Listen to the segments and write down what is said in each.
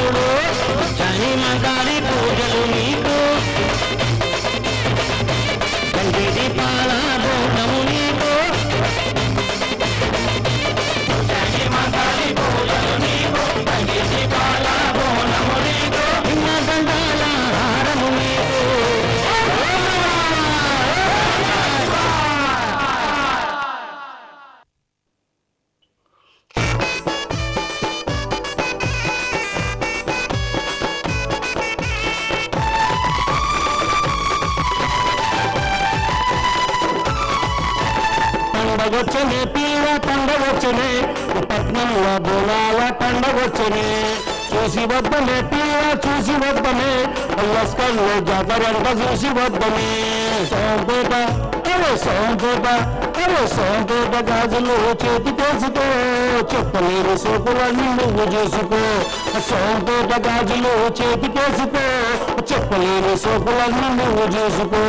తమ్ముడు జయమంగళి పూజలు నీకు గంగేది పాల బోనము నీకు జయమంగళి పూజలు నీకు గంగేది పాల బోనము నీకు నిన్న దండాల హారము నీకు పండగొచ్చనే పీల పండగొచ్చనే పట్నంలో బోనాల పండగొచ్చనే చూసి వద్దనే పీల చూసి వద్దనే లస్కర్లో జాతరంట చూసి వద్దనే సోంపేట అరే సోంపేట అరే సోంపేట గాజులు చేతికేసుకో చెప్పలేని సోకులన్నీ నువ్వు చేసుకో సోంపేట గాజులు చేతికేసుకో చెప్పలేని సోకులన్నీ నువ్వు చేసుకో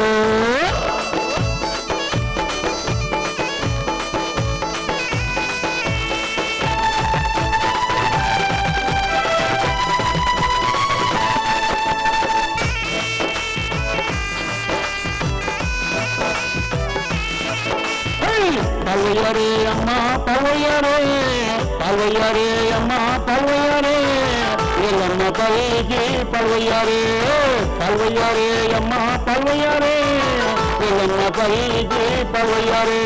పల్వయ్యారే అమ్మ పల్వయ్యారే పల్వయ్యారే అమ్మ పల్వయ్యారే ఎల్లమ్మ తల్లికి పల్వయ్యారే పల్వయ్యారే అమ్మ పల్వయ్యారే ఎల్లమ్మ తల్లికి పల్వయ్యారే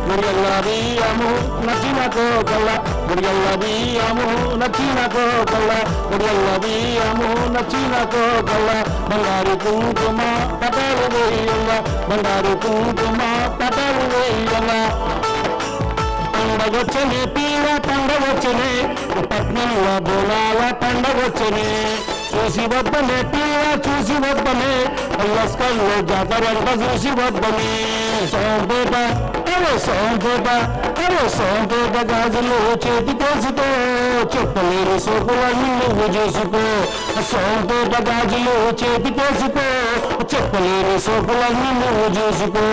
మురియల్ల బియ్యము నచ్చిన కోకల్ల మురియల్ల బియ్యము నచ్చిన కోకల్ల మురియల్ల బియ్యము నచ్చిన కోకల్ల బంగారు కుంకుమ పటాలు వేయల్ల బంగారు కుంకుమ పటాలు వేయల్ల పండగొచ్చనే పీల పండగొచ్చనే పట్నంలో బోనాల పండగొచ్చనే చూసి వద్దనే పీల చూసి వద్దనే లస్కర్లో జాతరంట చూసి వద్దనే సోంపేట అరే సోంపేట అరే సోంపేట గాజులు చేతికేసుకో చెప్పలేని సోకులన్నీ నువ్వు చేసుకో సోంపేట గాజులు చేతికేసుకో చెప్పలేని సోకులన్నీ నువ్వు చేసుకో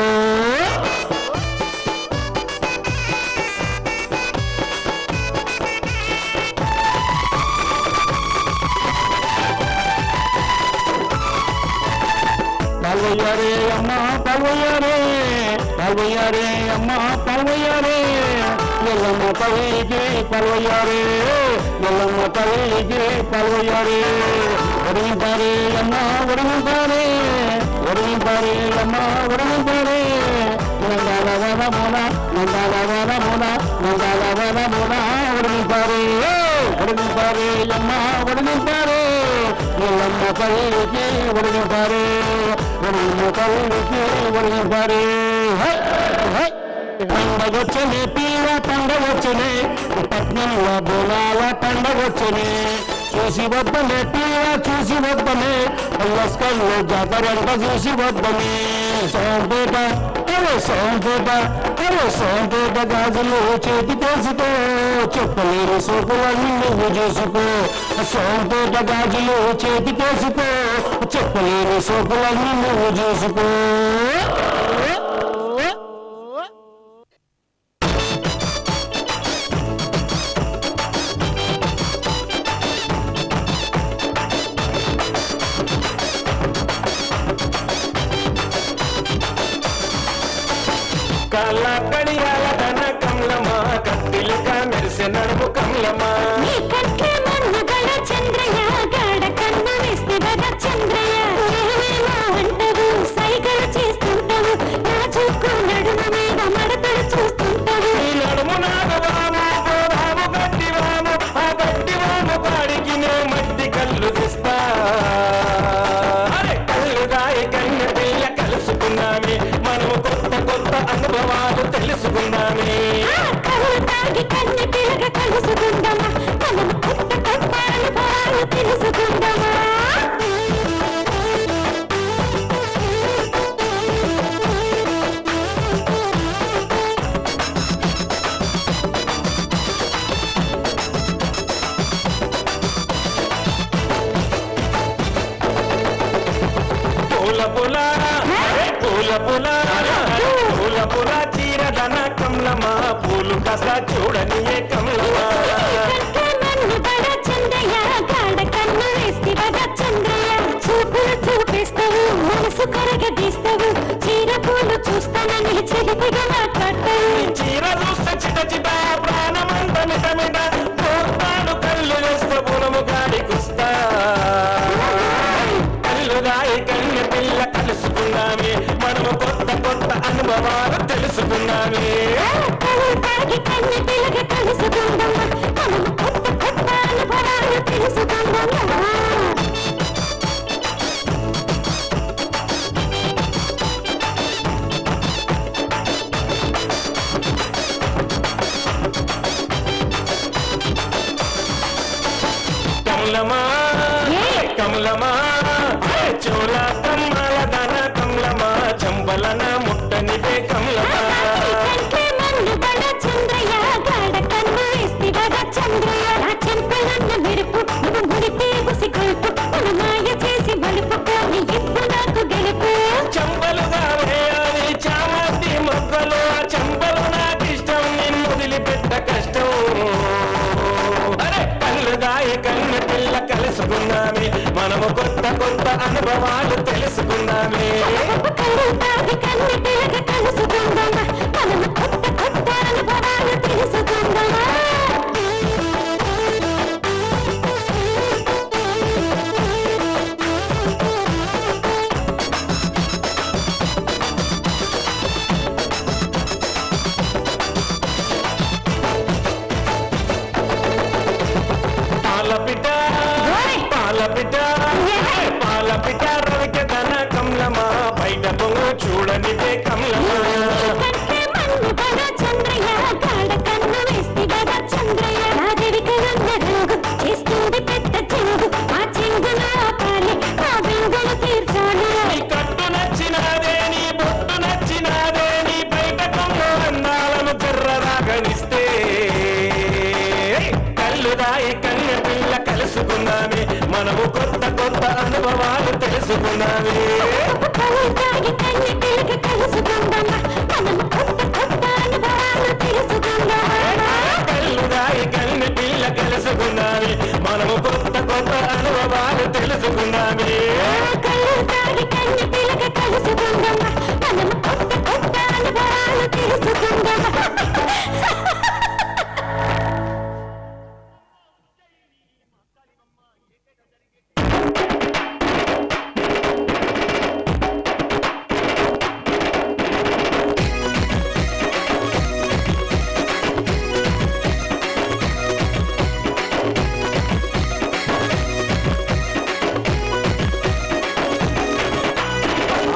పల్వయ్యారే అమ్మ పల్వయ్యారే పల్వయ్యారే అమ్మ పల్వయ్యారే ఎల్లమ్మ తల్లికి పల్వయ్యారే ఎల్లమ్మ తల్లికి పల్వయ్యారే ఒడిపారే అమ్మ ఒడిపారే ఒడిపారే అమ్మ ఒడిపారే నందాల వనమున నందాల వనమున నందాల వనమున ఒడిపారే ఒడిపారే అమ్మ ఒడిపారే ఎల్లమ్మ తల్లికి ఒడిపారే ఎల్లమ్మ తల్లికి ఒడిపారే పండగొచ్చనే పీల పండగొచ్చనే పట్నంలో బోనాల పండగొచ్చనే చూసి వద్దనే పీల చూసి వద్దనే లస్కర్లో జాతరంట చూసి వద్దనే సోంపేట అరే సోంపేట అరే సోంపేట గాజులు చేతికేసుకో చెప్పలేని సోకులన్నీ నువ్వు చేసుకో సోంపేట గాజులు చేతికేసుకో చెప్పలేని సోకులన్నీ నువ్వు చేసుకో కాళ్ళ కడియాల ధన కమలమా కత్తిలుగా మెరిసే నడుము కమలమా చంద్రయ్య గాడ కన్న వేస్తే చంద్రయ్య అంటావు సైగలు చేస్తుంటావు నా చూపు నడుము మీద మడతలు చూస్తుంటావు నడుము నాగవాము గోదాము గట్టివాము ఆ గట్టివాము పాడికి నే మట్టి కళ్ళు తీస్తా కళ్ళు దాయి కన్న పిల్ల కలుసుకున్నామే మనము కొత్త కొత్త అనుభవాలు తెలుసుకున్నామే కళ్ళు తాగి కన్ని పిల్లగా కలుసుకుందామా మనము కొత్త కొత్త అనుభవాలు తెలుసుకుందామా పూల పూల చీరదన కమలమా పూలు కస చూడనియే కమలమా చంద్రయ్య గాడ కన్న తెలుసుకుందామే తాగి కన్ను పిల్లగ కలుసుకుందామా మనం కొత్త కొత్త అనుభవాలు తెలుసుకుందామా కమలమా కమలమా చోళ కమ్మల దన కమలమా చంబలన ముట్టనిదే కమలమా చంద్రయ్య గాడ కన్ను వేస్తే వద చంద్రయ్య నా చెంపలన్న మెరుపు నువ్వు ముడితే ఉసి కొలుపు మన మాయ చేసి మలుపుకోని ఇప్పుడు నాకు గెలుపు చంబలుగా వేయాలి చామంతి మొక్కలు ఆ చంబలు నాకు ఇష్టం నిన్ను వదిలిపెట్ట కష్టం అరే కళ్ళు దాయి కన్ను పిల్ల కలుసుకుందామే మనము కొత్త కొత్త అనుభవాలు తెలుసుకుందామే కళ్ళు తాగి కన్ను పిల్లగ కలుసుకుందామా మనము కొత్త కొత్త అనుభవాలు తెలుసుకుందామా పాలపిట పాలపిట పాలపిట రవిక ధన కమలమా బయట పొంగు చూడనిదే కమలమా చంద్రయ్య గాడ కన్ను వేస్తే వద చంద్రయ్య నా దేవికలన్న రంగు చేస్తుంది పెద్ద చెంగు ఆ చెంగున ఆపాలి ఆ బెంగులు తీర్చాలి నీ కట్టు నచ్చినాదే నీ బొట్టు నచ్చినాదే నీ బయట పొంగు అందాలను జర్రరాగనిస్తే కళ్ళు దాయి కన్ను పిల్ల కలుసుకుందామే మనము కొత్త కొత్త అనుభవాలు తెలుసుకుందామే కళ్ళు తాగి కన్ను పిల్లగ కలుసుకుందామా మనం కొత్త కొత్త అనుభవాలు తెలుసుకుందామా కళ్ళు దాయి కన్ను పిల్ల కలుసుకుందామే మనము కొత్త కొత్త అనుభవాలు తెలుసుకుందామే కళ్ళు తాగి కన్ను పిల్లగ కలుసుకుందామా మనం కొత్త కొత్త అనుభవాలు తెలుసుకుందామా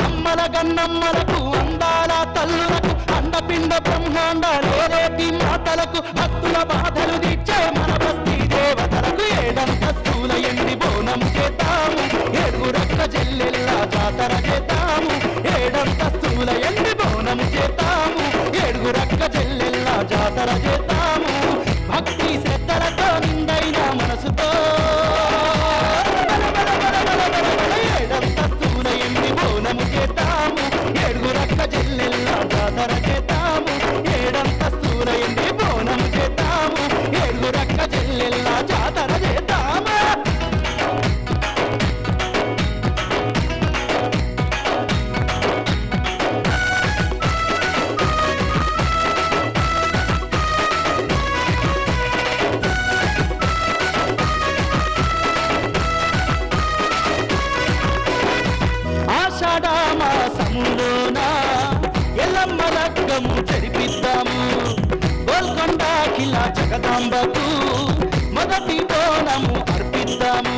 అమ్మల గన్నమ్మలకు అందాల తల్లులకు అండపిండ బ్రహ్మాండాలే రేపి మాతలకు భక్తుల బాధలు తీర్చే మన భక్తి దేవతలకు ఏడంతస్తుల ఎండి బోనం చేతాము ఏడుగురక్క చెల్లెల్లా జాతర చేతాము ఏడంతస్తుల ఎండి బోనం చేతాము ఏడుగురక్క చెల్లెల్లా జాతర చేతాము భక్తి శ్రద్ధలతో నిండైన మనసుతో ఏడంతస్తుల ఎండి బోనము చేతాము ఏడుగురక్క చెల్లెల్లా జాతర చేతాము ఏడంతస్తుల ఎండి బోనము చేతాము ఏడుగురక్క చెల్లెల్లా జాతర చేతాము ఆషాఢమాసములోన ఎల్లమ్మ లగ్గము జరిపిద్దాము గోల్కొండ కిలా జగదాంబకు మొదటి బోనము అర్పిద్దాము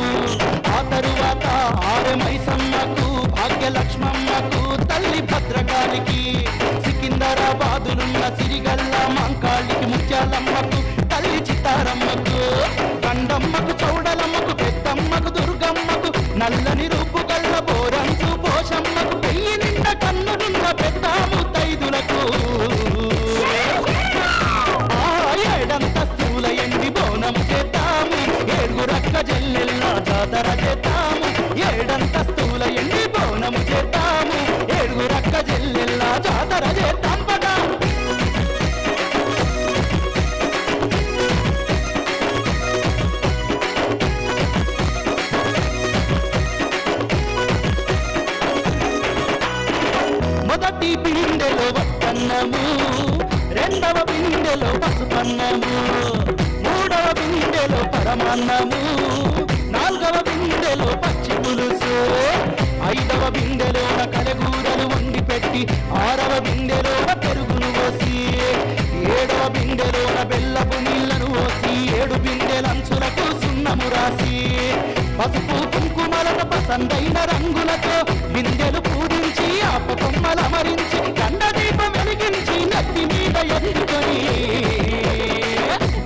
ఆ తరువాత ఆరెమైసమ్మకు భాగ్యలక్ష్మమ్మకు తల్లి భద్రకాళికి సికింద్రాబాదులున్న సిరిగల్ల మాంకాళికి ముత్యాలమ్మకు తల్లి చిత్తారమ్మకు గండమ్మకు చౌడలమ్మకు పెద్దమ్మకు దుర్గమ్మకు నల్లని రూపు గల్ల బోరంచు పోషమ్మకు పెయ్యి నిండ కన్నులున్న పెద్దాము తైదులకు ఏడంతస్తుల ఎండి బోనం చేతాము ఏడుగురక్క జల్లెల్లా జాతర చేతాము ఏడంతస్తుల ఎండి బోనం చేతాము ఏడుగురక్క జల్లెల్లా జాతర చేతాం పదా మొదటి బిందెలో వత్తన్నము రెండవ బిందెలో పసుపన్నము మూడవ బిందెలో పరమాన్నము నాలుగవ బిందెలో పచ్చి పులుసు ఐదవ బిందెలోన కలగూరలు వండి పెట్టి ఆరవ బిందెలోన పెరుగును పోసి పసుపు కుంకుమలతో పసందైన రంగులతో బిందెలు పూరించి ఆప కొమ్మలమరించి గండ దీపం వెలిగించి నెత్తి మీద ఎదుర్కొని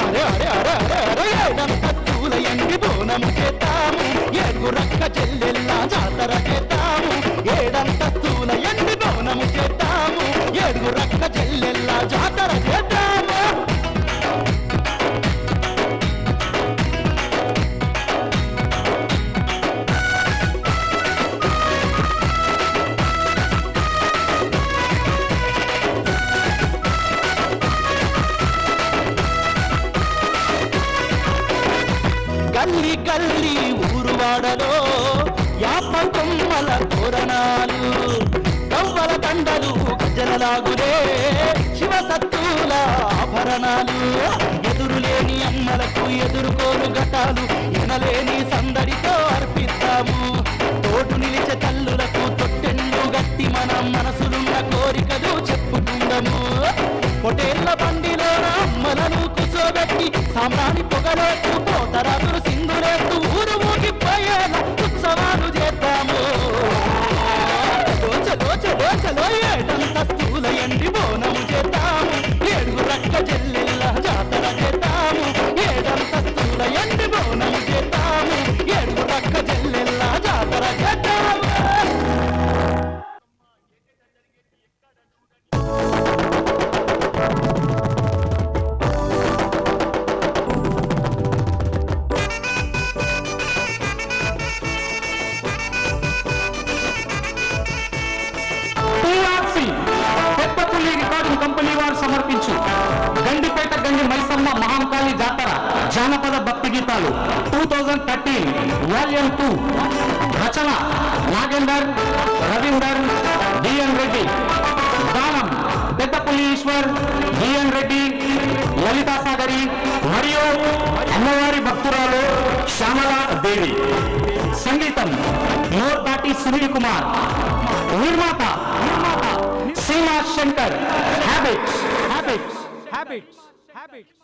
అరే అరే అరే అరే అరే ఏడంతస్తుల ఎండి బోనము చేద్దాము ఏడుగురక్క చెల్లెల్లా జాతర చేద్దాము ఏడంతస్తుల ఎండి బోనము చేద్దాము ఏడుగురక్క చెల్లెల్లా జాతర చేద్దాము గల్లి గల్లి ఊరువాడలో యాప కొమ్మల తోరణాలు గవ్వల దండలు గజలలాగులే శివసత్తుల ఆభరణాలు ఎదురులేని అమ్మలకు ఎదుర్కోలు ఘటాలు ఎనలేని సందడితో అర్పిస్తాము తోడు నిలిచే తల్లులకు తొట్టెళ్ళు గట్టి మనం మనసులున్న కోరికలు చెప్పుకుందాము పొటేళ్ల బండిలో అమ్మలను కూర్చోబెట్టి సామ్రాణి పొగలేస్తూ పోతరాతులు సింధులేస్తూ ఊరు ఊగిపోయేలా ఉత్సవాలు చేద్దాము చలో చలో చలో ఏడంతస్తుల ఎండి బోనము చేద్దాము ఏడుగురక్క చెల్లెల్లా జాతర చేద్దాము ఏడంతస్తుల ఎండి బోనము చేద్దాము ఏడుగురక్క చెల్లెల్లా జాతర చేద్దాము పెద్దపుల్లి రికార్డింగ్ కంపెనీ వారు సమర్పించు గండిపేట గండి మైసమ్మ మహాంకాళి జాతర జానపద భక్తి గీతాలు 2013 వాల్యూమ్ 2 రచన నాగేందర్ రవీందర్ డిఎన్ రెడ్డి గానం పెద్దపుల్లి ఈశ్వర్ డిఎన్ రెడ్డి లలితా సాగరి మరియు అమ్మవారి భక్తురాలు శ్యామలా దేవి సంగీతం మోర్పాటి సునీల్ కుమార్ నిర్మాత Seema Shankar habits habits habits habits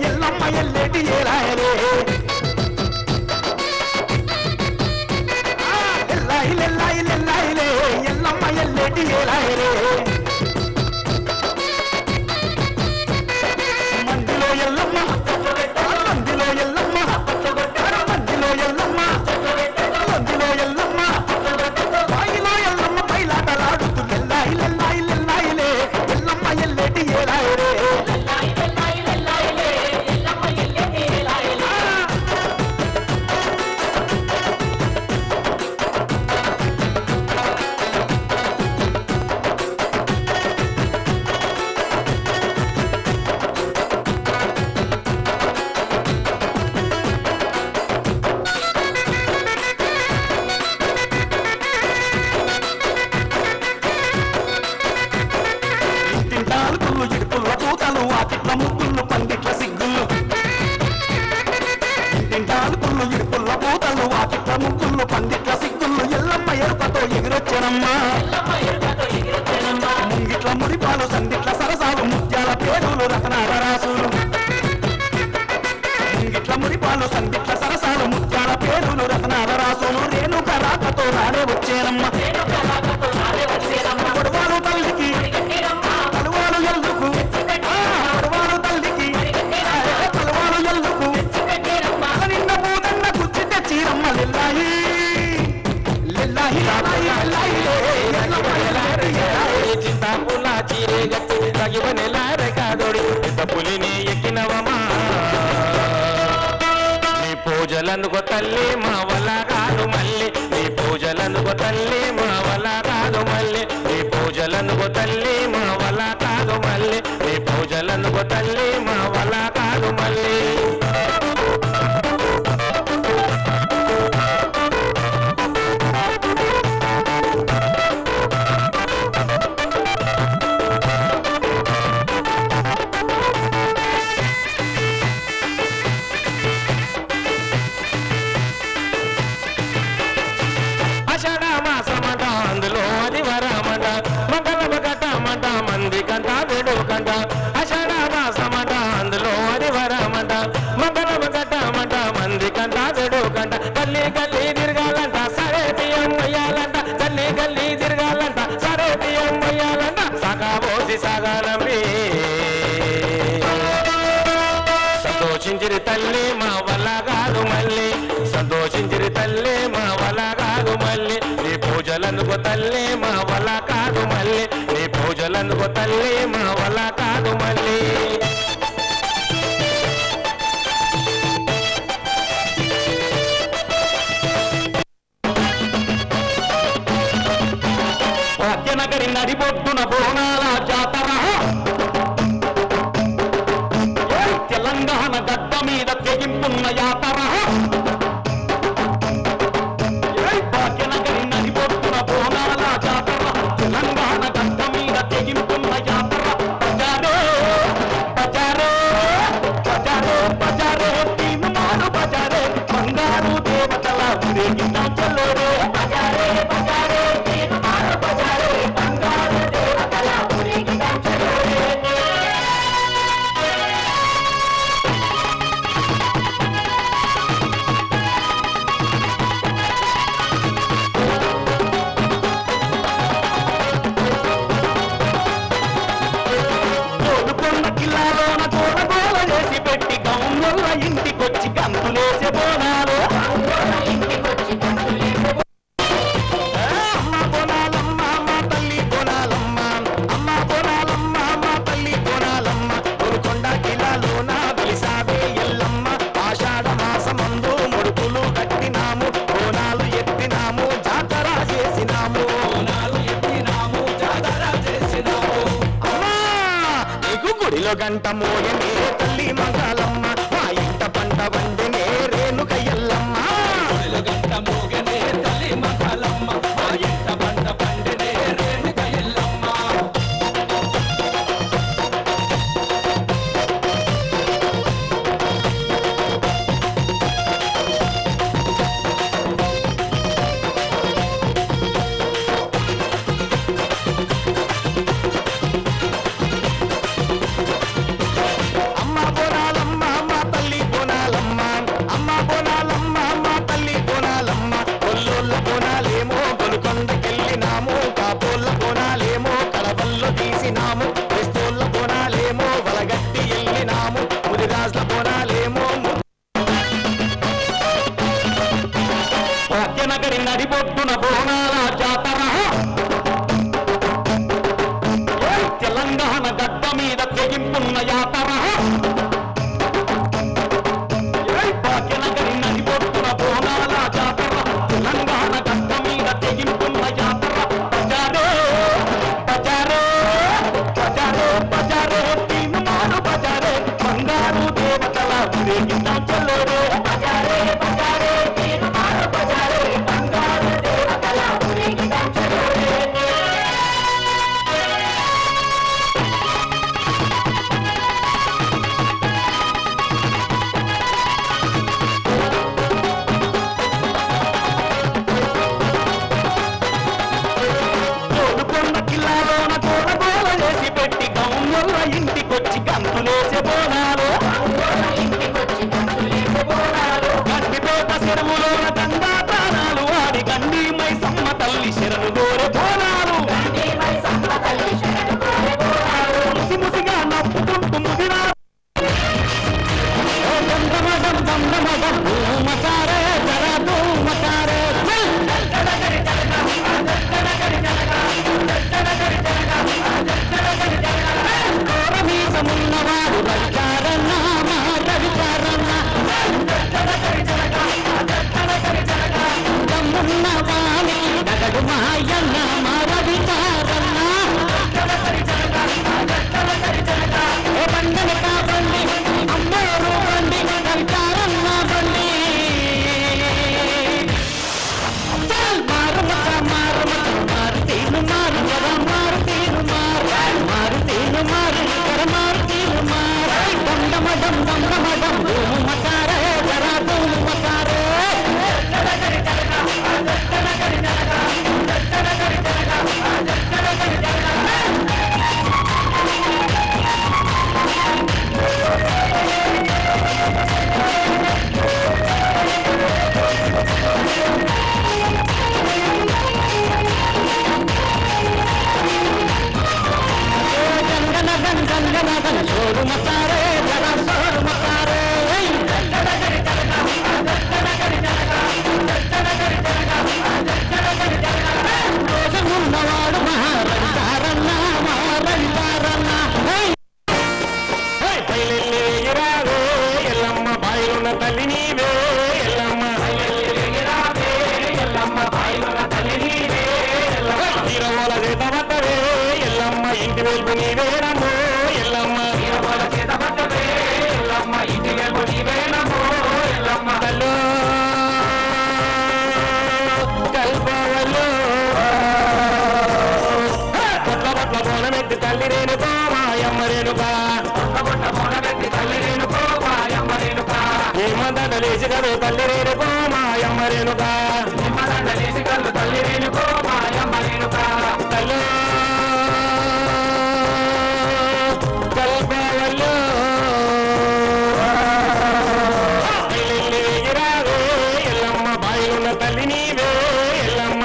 Yellamma ఎల్లెటి ఏలాయరే ఎల్లమ్మ ఎల్లెటి ఏలాయరే మందిలో ఎల్లమ్మ మందిలో ఎల్లమ్మ మందిలో ఎల్లమ్మ మందిలో ఎల్లమ్మ బాయిలో ఎల్లమ్మ పైలాటలాడుతూ ఎల్లాయిలే ఎల్లమ్మ ఎల్లెటి ఏలాయరే ముగ్గులు పందిట్ల సిగ్గులు తింటాలు పుల్లు ఇడుపుల్ల పూతలు వాకిట్ల ముగ్గులు పందిట్ల సిగ్గులు ఎల్లమ్మ ఎరుపతో ఎగిరొచ్చనమ్మా ముంగిట్ల ముడిపాలు సందిట్ల సరసాలు ముత్యాల పేరులు రతనాల రాసులు ముంగిట్ల ముడిపాలు సందిట్ల సరసాలు ముత్యాల పేరులు రతనాల రాసులు రేణుక రాకతో రాడే వచ్చేనమ్మ పొడవాలు తల్లికి తలువాలు ఎల్లుకు పొడవాలు తల్లికి తలువాలు ఎల్లుకు నిన్న పూదన్న కుచ్చి తెచ్చిరమ్మ లిల్లాయి లిల్లాయి చింతాపుల చీరే గట్టి తగివనెలారే కాదోడి పులిని ఎక్కినవమా నీ పూజలనుకో తల్లి మా వల్ల కాదు మళ్ళీ నీ పూజలనుకో తల్లి మా వల్ల కాదు మళ్ళీ నీ పూజలనుకో తల్లి మా వల్ల కాదు మళ్ళీ నీ పూజలనుకో తల్లి మా వల్ల కాదు మళ్ళీ మాసమట అందులో అది వరమట మంగళమ కట్టమట మంది కంట వేడుకంట ఆషాఢ మాసమట అందులో అది వరమట మంగళమ కట్టమట మంది కంట వేడుకంట గల్లీ గల్లీ తిరగాలంట సరే బియ్యం మొయ్యాలంట గల్లీ గల్లీ తిరగాలంట సరే బియ్యం మొయ్యాలంట సగా పోసి సగానమ్మి సంతోషించిరి తల్లి మా వల్ల కాదు మళ్ళీ సంతోషించిరి తల్లి మా వల్ల కాదు మళ్ళీ నీ పూజలందుకో తల్లి మా వల్ల కాదు మళ్ళీ నీ పూజలందుకో తల్లి మా వల్ల కాదు మళ్ళీ భాగ్యనగరి నడిబొడ్డున బోనాల జాతర తెలంగాణ గడ్డ మీద తెగింపున్న యాతర భాగ్యనగరి నడిబొడ్డున బోనాల జాతర తెలంగాణ గడ్డ మీద తెగింపున్న యాతర బజారే బజారే బజారే బజారే తీనుమాను బజారే బంగారు దేవతల ఊరేగిందా చల్లోరే బజారే బజారే తీనుమాను బజారే బంగారు దేవతల ఊరేగిందా చల్లోరే కిల్లాలోన గోల చేసి పెట్టి గౌన్ల ఇంటికొచ్చి గంతులేసే బోనాలు అమ్మ బోనాలమ్మ మా తల్లి బోనాలమ్మ అమ్మ బోనాలమ్మ మా తల్లి బోనాలమ్మ గోల్కొండ కిల్లాలోన వెలిసావే ఎల్లమ్మ ఆషాఢ మాసమందు ముడుపులు కట్టినాము బోనాలు ఎత్తినాము జాతర చేసినాము బోనాలు ఎత్తినాము జాతర చేసినాము నీకు గుడిలో గంట మోయనే తల్లి మంగళమ్మ మా ఇంట పంట వండినే రేణుక ఎల్లమ్మ గుడిలో గంట మోగనే తల్లి మంగళమ్మ మా ఇంట పంట పండినే రేణుక ఎల్లమ్మ అమ్మ బోనాలమ్మ మా తల్లి బోనాలమ్మ అమ్మ బోనాలమ్మ మా తల్లి బోనాలమ్మ కొల్లోళ్ళ బోనాలేమో గొలుకొండకెళ్ళినాము కాపోళ్ళ బోనాలేమో కడవల్లో తీసినాము క్రైస్తోళ్ళ బోనాలేమో వలగట్టి వెళ్ళినాము ముదిరాజుల బోనాలేమో భాగ్యనగరి నడిబొడ్డున బోనాల జాతర తెలంగాణ గడ్డ మీద తెగింపున్న యాతర భాగ్యనగరి నడిబొడ్డున బోనాల జాతర తెలంగాణ గడ్డ మీద తెగింపున్న యాతర బజారే బజారే బజారే బజారే తీనుమాను బజారే బంగారు దేవతల ఊరేగిందా చల్లోరే బజారే బజారే తీనుమాను బజారే బంగారు దేవతల ఊరేగిందా చల్లోరే గోల్కొండ కిల్లాలోన గోల చేసి పెట్టి గౌన్ల ఇంటికొచ్చి గంతులేసే బోనాలు గండిపేట చెరువులోన గంగా ప్రాణాలు వాడి గండి మైసమ్మ తల్లి శరణు గోరె బోనాలు ముసి ముసిగా నవ్వుకుంటూ ముదిరా దండమగం దండమగం మకారే జరదు మకారే మీసమున్నవాడు రవికారన్న మా రవికారన్న కళ్ళు తల్లి రేణుకో మాయమ్మ రేణుక నిమ్మదండలేసి కళ్ళు తల్లి రేణుకో మాయమ్మ రేణుక కళ్ళు కల్పవల్లు రావే ఎల్లమ్మ బాయిలున్న తల్లి నీవే ఎల్లమ్మ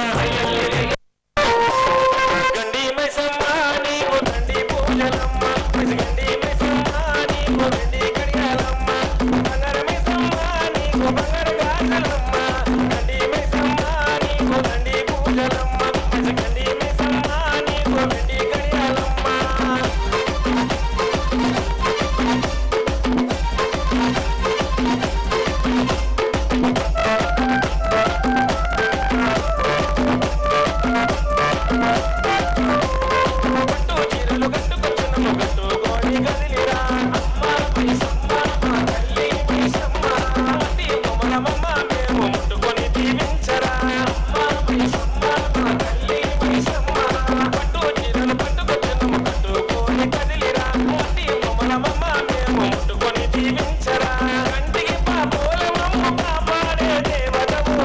గండి మైసమ్మ నీకు దండి పూజలమ్మ గండి మైసమ్మ నీకు దండి కడియాలమ్మ బంగారు మైసమ్మ నీకు బంగారు గాజలమ్మ గండి మైసమ్మ నీకు దండి పూజలమ్మ గండి మైసమ్మ నీకు దండి కడియాలమ్మ పట్టు చీరలు కట్టుకొచ్చును కట్టుకొని కదిలిరా అమ్మ మైసమ్మ మా తల్లి మైసమ్మ మట్టి కొమరమ్మ మేము ముట్టుకొని దీవించరా అమ్మ మైసమ్మ మా తల్లి మైసమ్మ పట్టు చీరలు కట్టుకొచ్చును కట్టుకొని కదిలిరా మట్టి కొమరమ్మ మేము ముట్టుకొని దీవించరా కంటికి పాపోలమమ్మ కాపాడే దేవతవు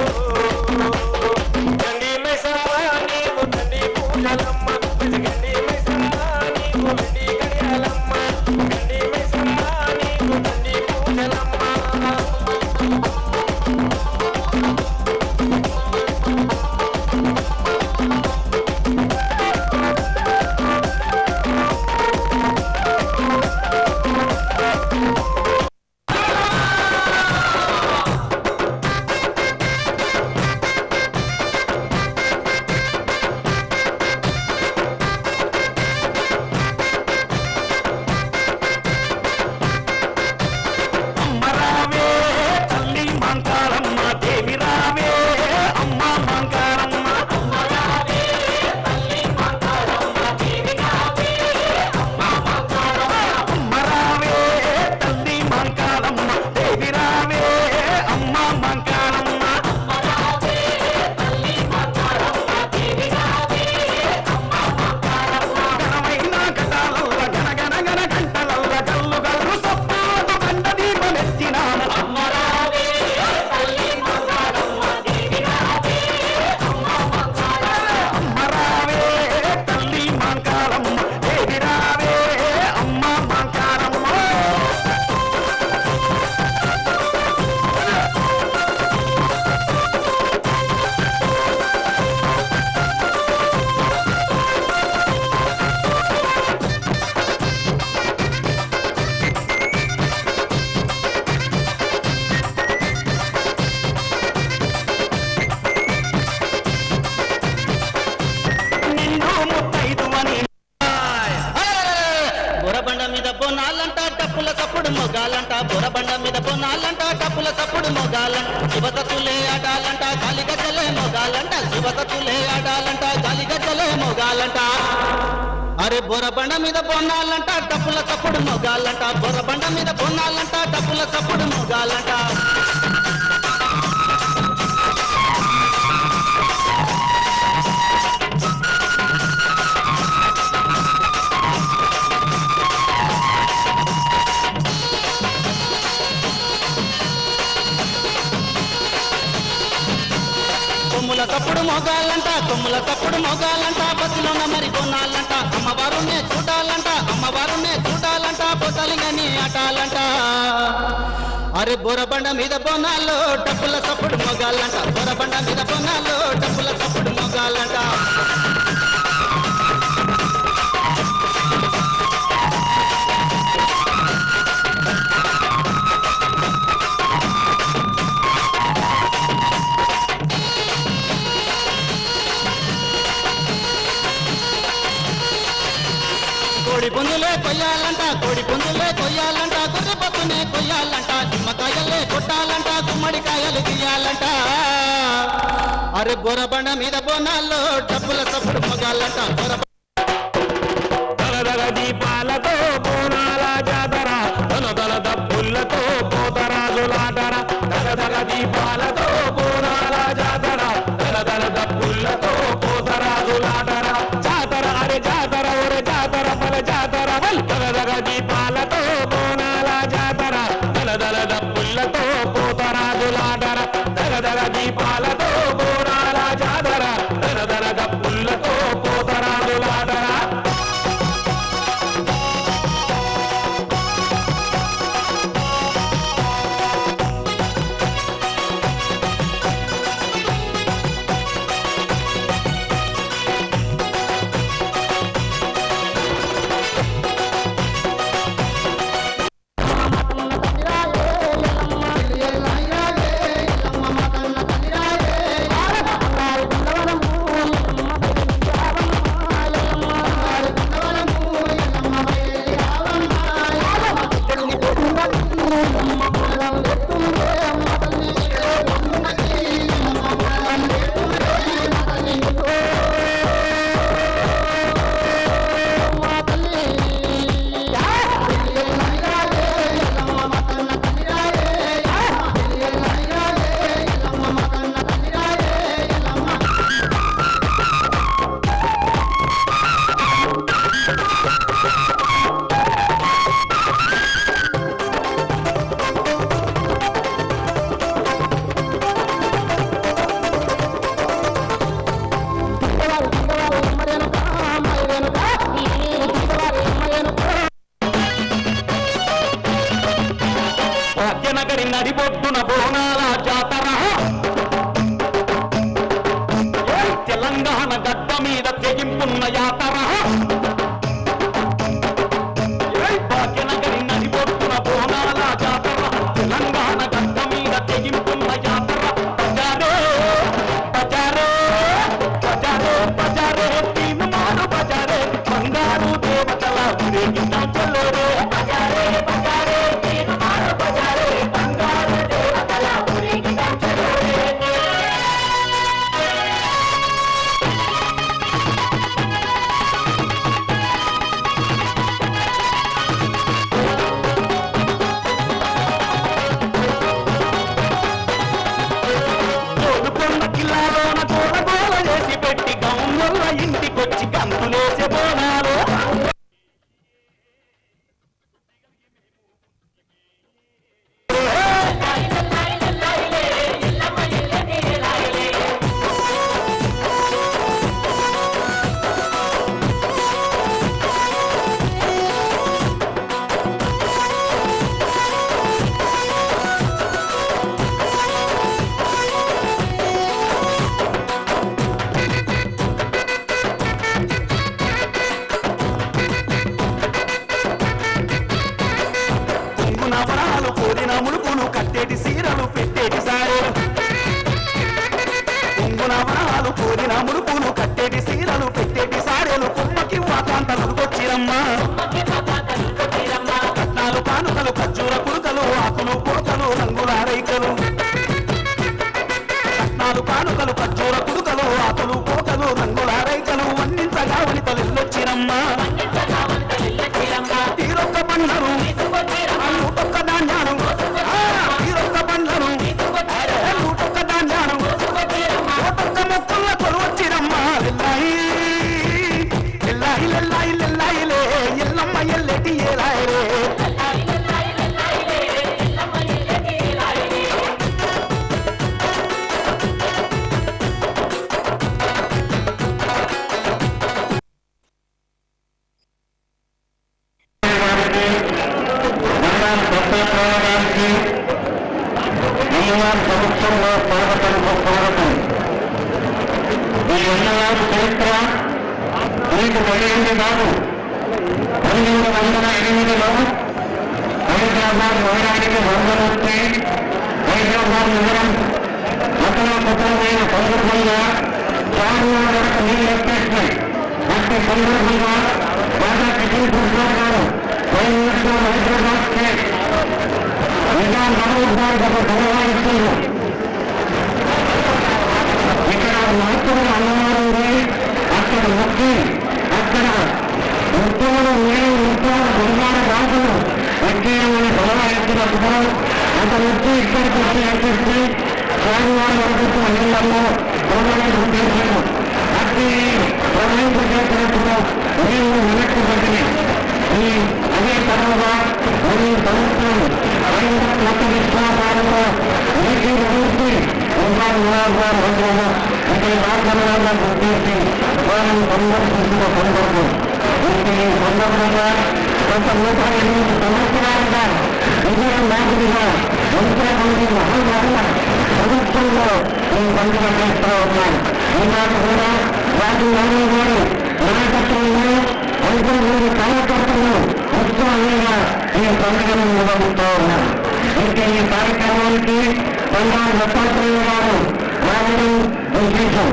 గండి మైసమ్మ నీకు తండ్రి పూజలమ్మ గండి మైసమ్మ నీకు తండ్రి కడియాలమ్మ గండి మైసమ్మ నీకు తండ్రి పూజలమ్మ అమ్మ రావే తల్లి మంకారమ్మ దేవి రావే అమ్మ మంకారమ్మ అమ్మ రావే తల్లి మంకారమ్మ దేవి రావే అమ్మ మంకారమ్మ అమ్మ రావే తల్లి మంకారమ్మ దేవి రావే అమ్మ మంకారమ్మ అమ్మ రావే తల్లి మంకారమ్మ దేవి రావే అమ్మ మంకారమ్మ ఘనమైన గటాలల్ల గనగనగన గంటలల్ల గల్లు గల్లు సప్పాదు గండ దీపమెత్తినాను అమ్మ రావే తల్లి మంకారమ్మ దేవి రావే అమ్మ మంకారమ్మ అమ్మ రావే తల్లి మంకారమ్మ దేవి రావే అమ్మ మంకారమ్మ నిండు ముత్తైదువని బొరబండ మీద బోనాలంట డప్పుల చప్పుడు మొగాలంట బొరబండ మీద బోనాలంట డప్పుల చప్పుడు మొగాలంట శివసతులే ఆడాలంట గాలిగజ్జలే మొగాలంట శివసతులే ఆడాలంట గాలిగజ్జలే మొగాలంట అరే బొరబండ మీద బోనాలంట డప్పుల చప్పుడు మొగాలంట బొరబండ మీద బోనాలంట డప్పుల చప్పుడు మొగాలంట కొమ్ముల తప్పుడు మొగాలంట కొమ్ముల తప్పుడు మొగాలంట బస్సులోన మరి కొనాలంట అమ్మవారునే చూడాలంట అమ్మవారునే చూడాలంట పొసలిగని ఆటాలంట అరే బొరబండ మీద బోనాల్లో డప్పుల తప్పుడు మొగాలంట బొరబండ మీద బోనాల్లో డప్పుల తప్పుడు మొగాలంట కోడి పుంజులే కొయ్యాలంట కోడి పుంజులే కొయ్యాలంట గొర్రె పప్పునే కొయ్యాలంట నిమ్మకాయలే కొట్టాలంట గుమ్మడికాయలు తీయాలంట అరే బొరబండ మీద బోనాల్లో డబ్బుల సప్పుడు మొగాలంట దగదగ దీపాలతో బోనాల జాతర దనదన దప్పులతో పోతరాజులాటర దగదగ దీపాలతో బోనాల జాతర దనదన దప్పులతో పోతరాజులాటర జాతర అరే జాతర ఒరే జాతర పల జాతర వల్ దగదగ దీపాలతో బోనాల జాతర దనదన దప్పులతో పోతరాజులాటర కోరిన ముడుపులు కట్టేటి సీరలు పెట్టేటి సారెలు కుమ్మకి వాకాంతలు కొచ్చిరమ్మా కట్నాలు కానుకలు ఖర్జూర కురుకలు ఆకులు పూతలు రంగుల రైకలు కట్నాలు కానుకలు ఖర్జూర కురుకలు ఆకులు పూతలు రంగుల రైకలు వండించగా వనితలు ఎల్లొచ్చిరమ్మా తీరొక్క పండ్లను నూటొక్క ధాన్యాలు తీరొక్క పండ్లను నూటొక్క ధాన్యాలు నూటొక్క మొక్కల కొలువచ్చిరమ్మా ఎల్లాయి ఎల్లాయి ఎల్లాయి ఎల్లాయిలే ఎల్లమ్మ ఎల్లెటి ఏలాయలే ప్రభుత్వంలో స్వాగతం ఈ ఉన్నవారి చరిత్ర మీకు తెలియంది కాదు. 1908లో హైదరాబాద్ నగరానికి వరదలు వస్తే హైదరాబాద్ నగరం అతలకుతలమైన సందర్భంగా చార్మినార్ వరకు నీళ్ళు ఎత్తేస్తాయి. అట్టి సందర్భంగా రాజా కిషోర్ గారు prime minister Hyderabad state Nizam నమోదారులకు గౌరవిస్తున్నారు. ఇక్కడ మహత్తులు అన్నవారు అక్కడ మొక్కి అక్కడ ముత్తులు నేను ముత్యాలు బంగారు రాజులు ఎక్కేయమని గౌరవిస్తున్నప్పుడు అతను వచ్చి ఇక్కడికి వచ్చి అనిపిస్తే స్వామివారి వరకు నీళ్ళల్లో గౌరవం ఉద్దేశం అట్టి ప్రవహింపజేసినప్పుడు నేను వెనక్కి పడి అదే తరంగా మరియు ప్రభుత్వం కొత్త విశ్వాసాలతో నీటి గురించి ఇక్కడ రాష్ట్రాలను గుర్తించి వారిని సందర్శించిన సందర్భం ఈ సందర్భంగా గత 108 సంవత్సరాలుగా విజయ నాయకుడిగా మంత్రి మహానగర ప్రభుత్వంలో ఈ పండుగ చేస్తూ ఉన్నారు. ఈనాడు కూడా రాజు నారాయణ గారు నాయకత్వంలో 500 కార్యకర్తలు ఉత్సాహంగా ఈ పండుగను నిర్వహిస్తూ ఉన్నారు. ఇంకా ఈ కార్యక్రమానికి బంగారు దత్తాత్రేయ గారు రావడం విశేషం.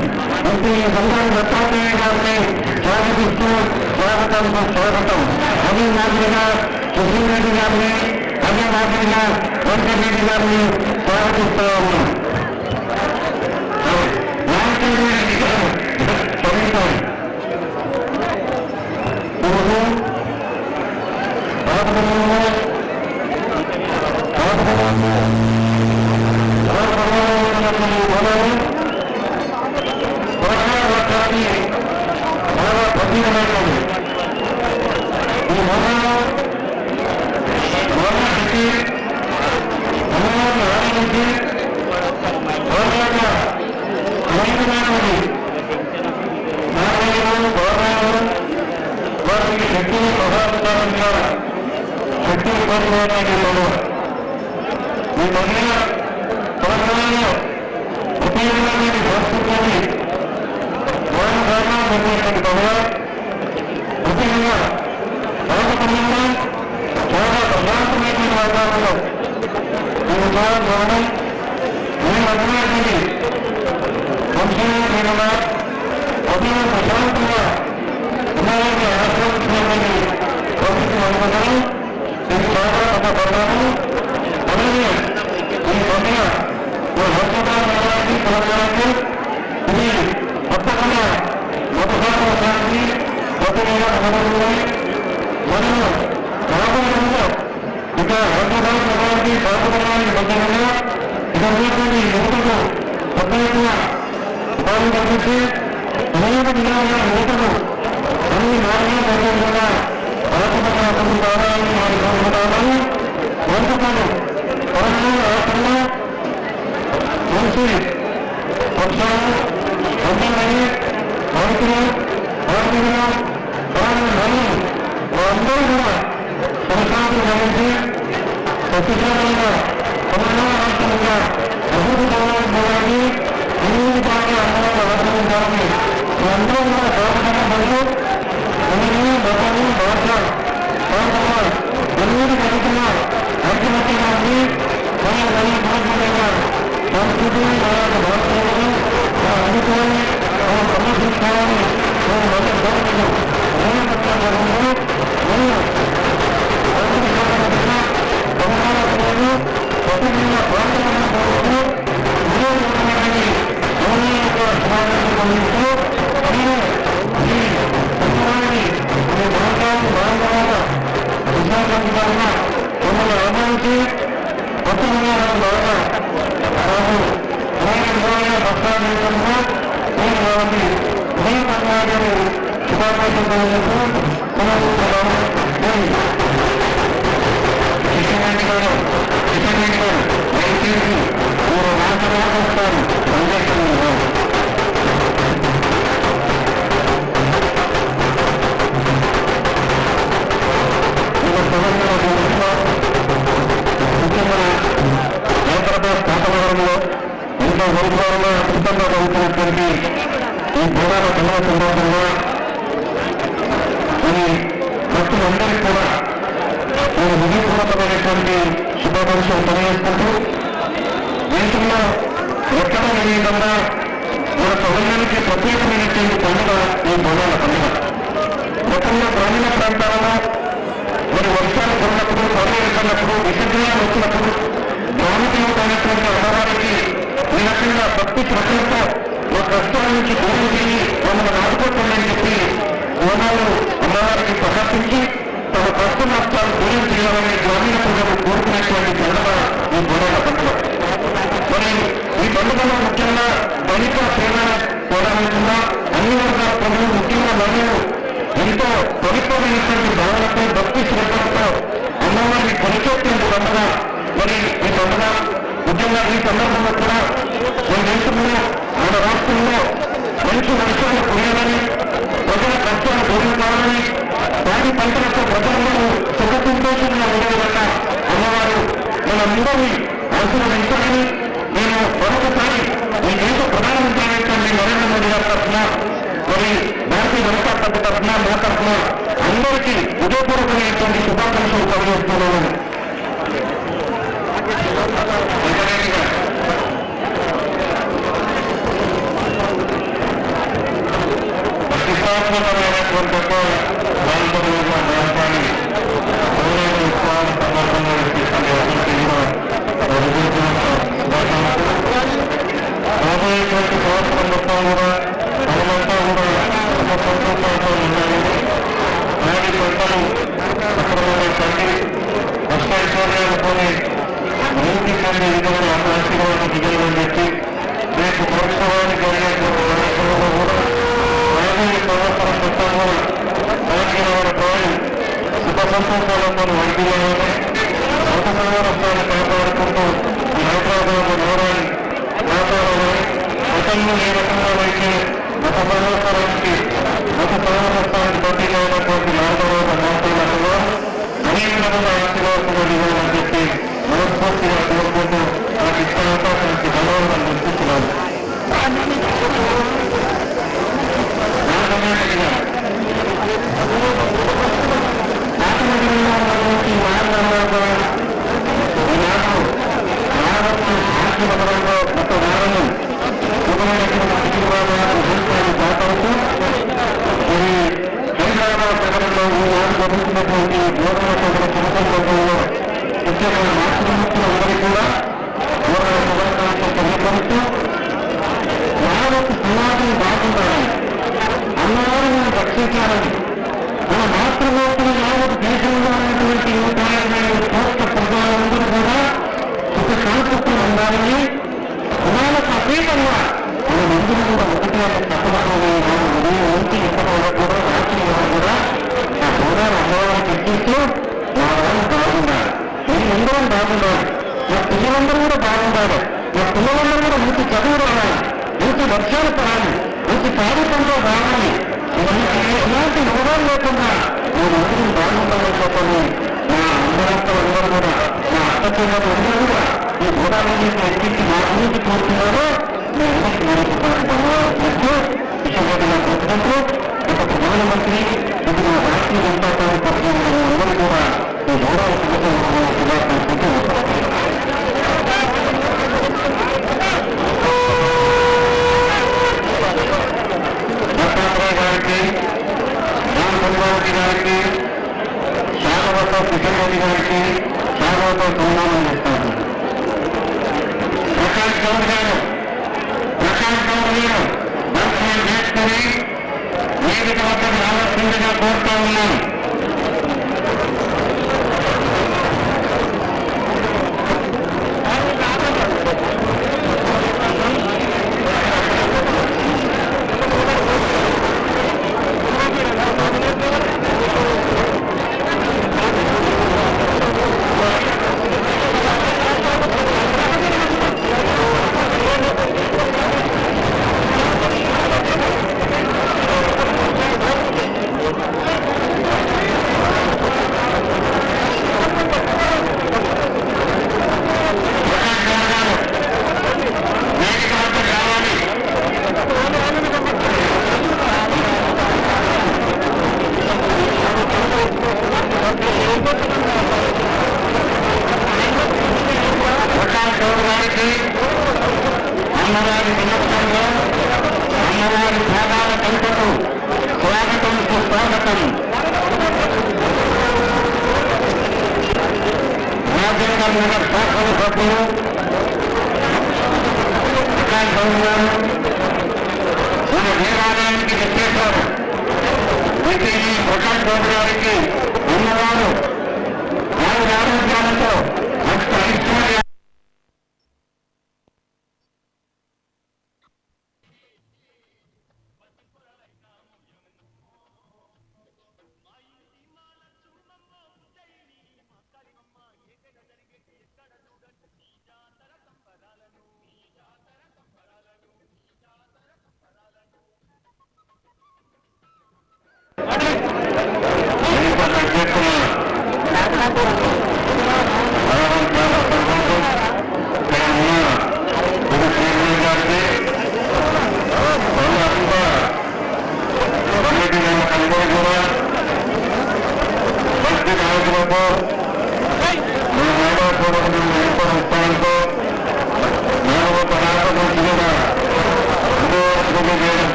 అంటే ఈ బంగారు దత్తాత్రేయ గారిని స్వాగతిస్తూ స్వాగతం అదే మాదిరిగా సుశీల్ గారిని అదే మాదిరిగా వెంకటరెడ్డి గారిని స్వాగతిస్తూ ఉన్నాం. ఈ మహిళ ప్రోగ్రాంలో ఉపయోగమైన సంస్కృతిని వారి ద్వారా నిర్వహించిన బహుళ ముఖ్యంగా భారతదేశంలో చాలా ప్రశాంతమైన వాతావరణంలో ఈ ఉద్యోగం కావడం మేము అభివృద్ధిని వంశీయంగా అభివృద్ధి ప్రశాంతంగా ఉన్నాయని ఆశ్రయించడానికి ప్రభుత్వం అనుకున్నాను. ఇది చాలా ఒక పరిణామం. అలాగే ఈ పండుగ హస్తకాలకి తెలంగాణకు ఇది తప్పకుండా మొదటి శాంతి కొత్తగా అమలున్నాయి. మరియు రాబోయే ఇక హస్తకాల నగరానికి పాల్గొనడానికి మధ్యంగా ఇటువంటి యువతకు పెద్దగా ఉపాధి కల్పించి అనేక విధాలుగా యువతకు అన్ని మార్గాలు మధ్యంగా ఆత్మహత్య పొందుతారని వారి కోరుకుంటారని వంటకాలు తెలంగాణ రాష్ట్రంలో మంచి పక్షాలు అందరినీ రైతులు కార్మికులు మరియు అందరూ కూడా సంక్రాంతి గురించి ప్రతిశాతంగా తెలంగాణ రాష్ట్రంగా అభివృద్ధి కావాలని అన్ని పార్టీ అందరూ ఆశ్రయించాలని అందరూ కూడా స్వాగతించబడుతూ బట్టలు భాష అన్ని కలిగిన ఐక్యమత్య గారిని సంస్కృతి భారతదేశం భారతీయులు అందుకోని సంరక్షించుకోవాలని నేను మళ్ళీ కోరుతున్నాను. కిషన్ రెడ్డి గారికి సాగవతో సన్మానం చేస్తారు. ప్రకాష్ గౌడ్ గారు దర్శనం చేసుకుని వేదిక వద్దకు రావాల్సిందిగా కోరుతా ఉన్నాను. అమ్మవారి నిమిత్తంలో అమ్మవారి భాగాల కంటకు స్వాగతం సుస్వాగతం. రాజేంద్ర నగర్ శాసనసభ్యులు ప్రకాష్ గౌడ్ గారు మన దేవాలయానికి వచ్చేశారు. అయితే ఈ ప్రకాష్ గౌడ్ గారికి అమ్మవారు ఆరోగ్యాలతో భక్త ఐశ్వర్య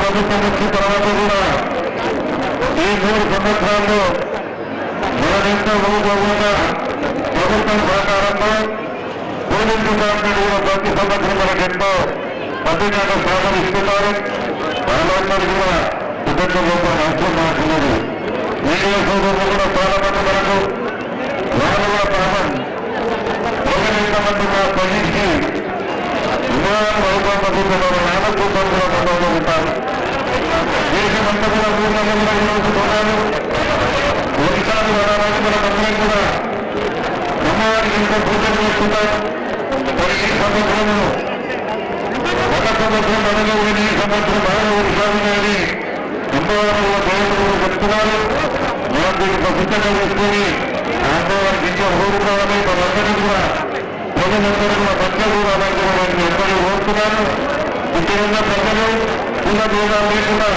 ప్రభుత్వం వచ్చిన తర్వాత కూడా ఈ 3 సంవత్సరాల్లో మనంతా ఊరుకోకుండా ప్రభుత్వం సహకారంతో పోలీసు డిపార్ట్మెంట్ కూడా ప్రతి సంవత్సరం మనకు ఎంతో పత్రికగా సహకరిస్తున్నారు. వాళ్ళందరూ కూడా కృతజ్ఞత అవసరం మాకున్నది. మీడియా సోదరులు కూడా చాలా మంది మనకు వాళ్ళు కూడా పాపం మంది స్పందించి ఉంటారు. దేశమంతా కూడా ఊర్లలో ఈరోజున్నారు. ఒడిశాలు రాష్ట్రాలందరూ కూడా అమ్మవారికి ఇంత పూజలు చేస్తున్నారు. ఈ సంవత్సరము ఒక సంవత్సరం అనగా ఈ సంవత్సరం బాగా ఒడిశాలు కానీ అమ్మవారు దేవుడు చెప్తున్నారు. మనం దీన్ని ప్రసిద్ధంగా చేసుకుని అమ్మవారికి ఇంకా కోరుకోవాలి. మనందరూ కూడా ప్రజలందరూ కూడా భక్తులు కూడా అలాంటి అందరూ కోరుతున్నారు. ఇక్కడున్న ప్రజలు ఉన్న దూరాలు లేకుండా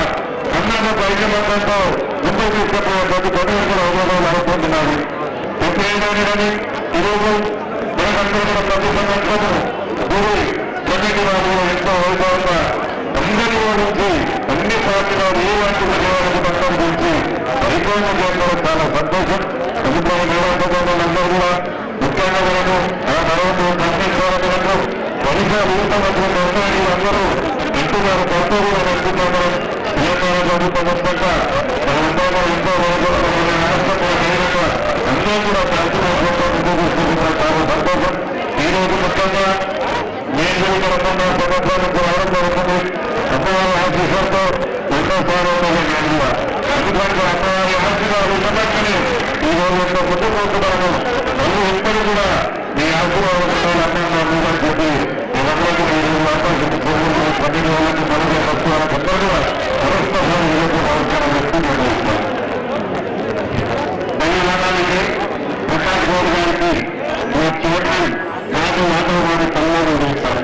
అందరూ ఐక్యమత్యంతో ముందుకు తీసుకుపోయే ప్రతి పనులు కూడా అవగాహన అవుతుంటున్నారు. ఎప్పుడైనా కానీ ఈరోజు మనకందరూ కూడా ప్రతి సంవత్సరము గురి ప్రజకి వారు ఎంతో వైభవంగా అందరి నుంచి అన్ని పార్టీలో ఏ లాంటి ఉద్యోగాలకు పట్టడం గురించి పరిపాలన చేయడం చాలా సంతోషం. ప్రభుత్వ నిర్వాహకులందరూ కూడా ముఖ్యంగా మనకు ఆ భగవంతుడు సంరక్షించాలని పరిసర ఊటమైనటువంటి అందరూ ఇంటున్నారు. కొత్త కూడా నడుపుతున్నారు. తెలంగాణ ప్రభుత్వం మొత్తంగా మనందరూ ఎంతో అందరూ కూడా చాలా సంతోషం. ఈ రోజు మొత్తంగా నేను జరుగుతున్న సంవత్సరానికి ఆరంభమవుతుంది. అమ్మవారి ఆశీస్సులతో ఎన్నో సార్లు ఎందుకంటే అమ్మవారి ఆశీర్వాదాలు ఉన్నట్టుని ఈ రోజు ఎంతో ముందుకు వస్తున్నాము. వాళ్ళు ఎప్పుడు కూడా మీ ఆశీర్వాదంతో చెప్పి ఎవరికి మీరు పన్నెండు వాళ్ళకి మనకి వస్తువులకు అందరూ కూడా ధన్యవాదాలకి ప్రకాష్ గౌడ్ గారికి మీ చైర్మన్ రాజు మాధవ్ గారి తల్లారు వేస్తారు.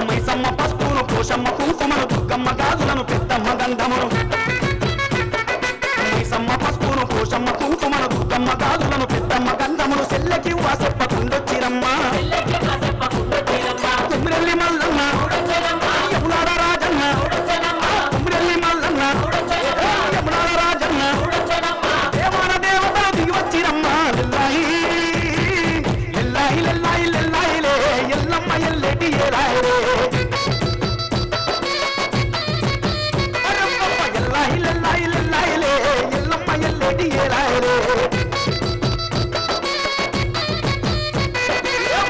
మైసమ్మ పసుపును కోశమ్మ కుంకుమను దుర్గమ్మ గాజులను పెద్దమ్మ గంధమును మైసమ్మ పసుపును కోశమ్మ కుంకుమను దుర్గమ్మ గాజులను పెద్దమ్మ గంధమును సెల్లకి వాసెప్పకుండొచ్చిరమ్మ కుమ్రెల్లి మల్లన్న యమునాడ రాజన్న కుమ్రెల్లి మల్లన్న యమునాడ రాజన్న దేవాన దేవతలు దిగి వచ్చిరమ్మ లిల్లాయి లిల్లాయి లిల్లాయి లిల్లాయి లే ఎల్లమ్మ ఎల్లెటి ఏరాయే ఎల్లాయి లిల్లాయి లిల్లాయి లే ఎల్లమ్మ ఎల్లెటి ఏరాయే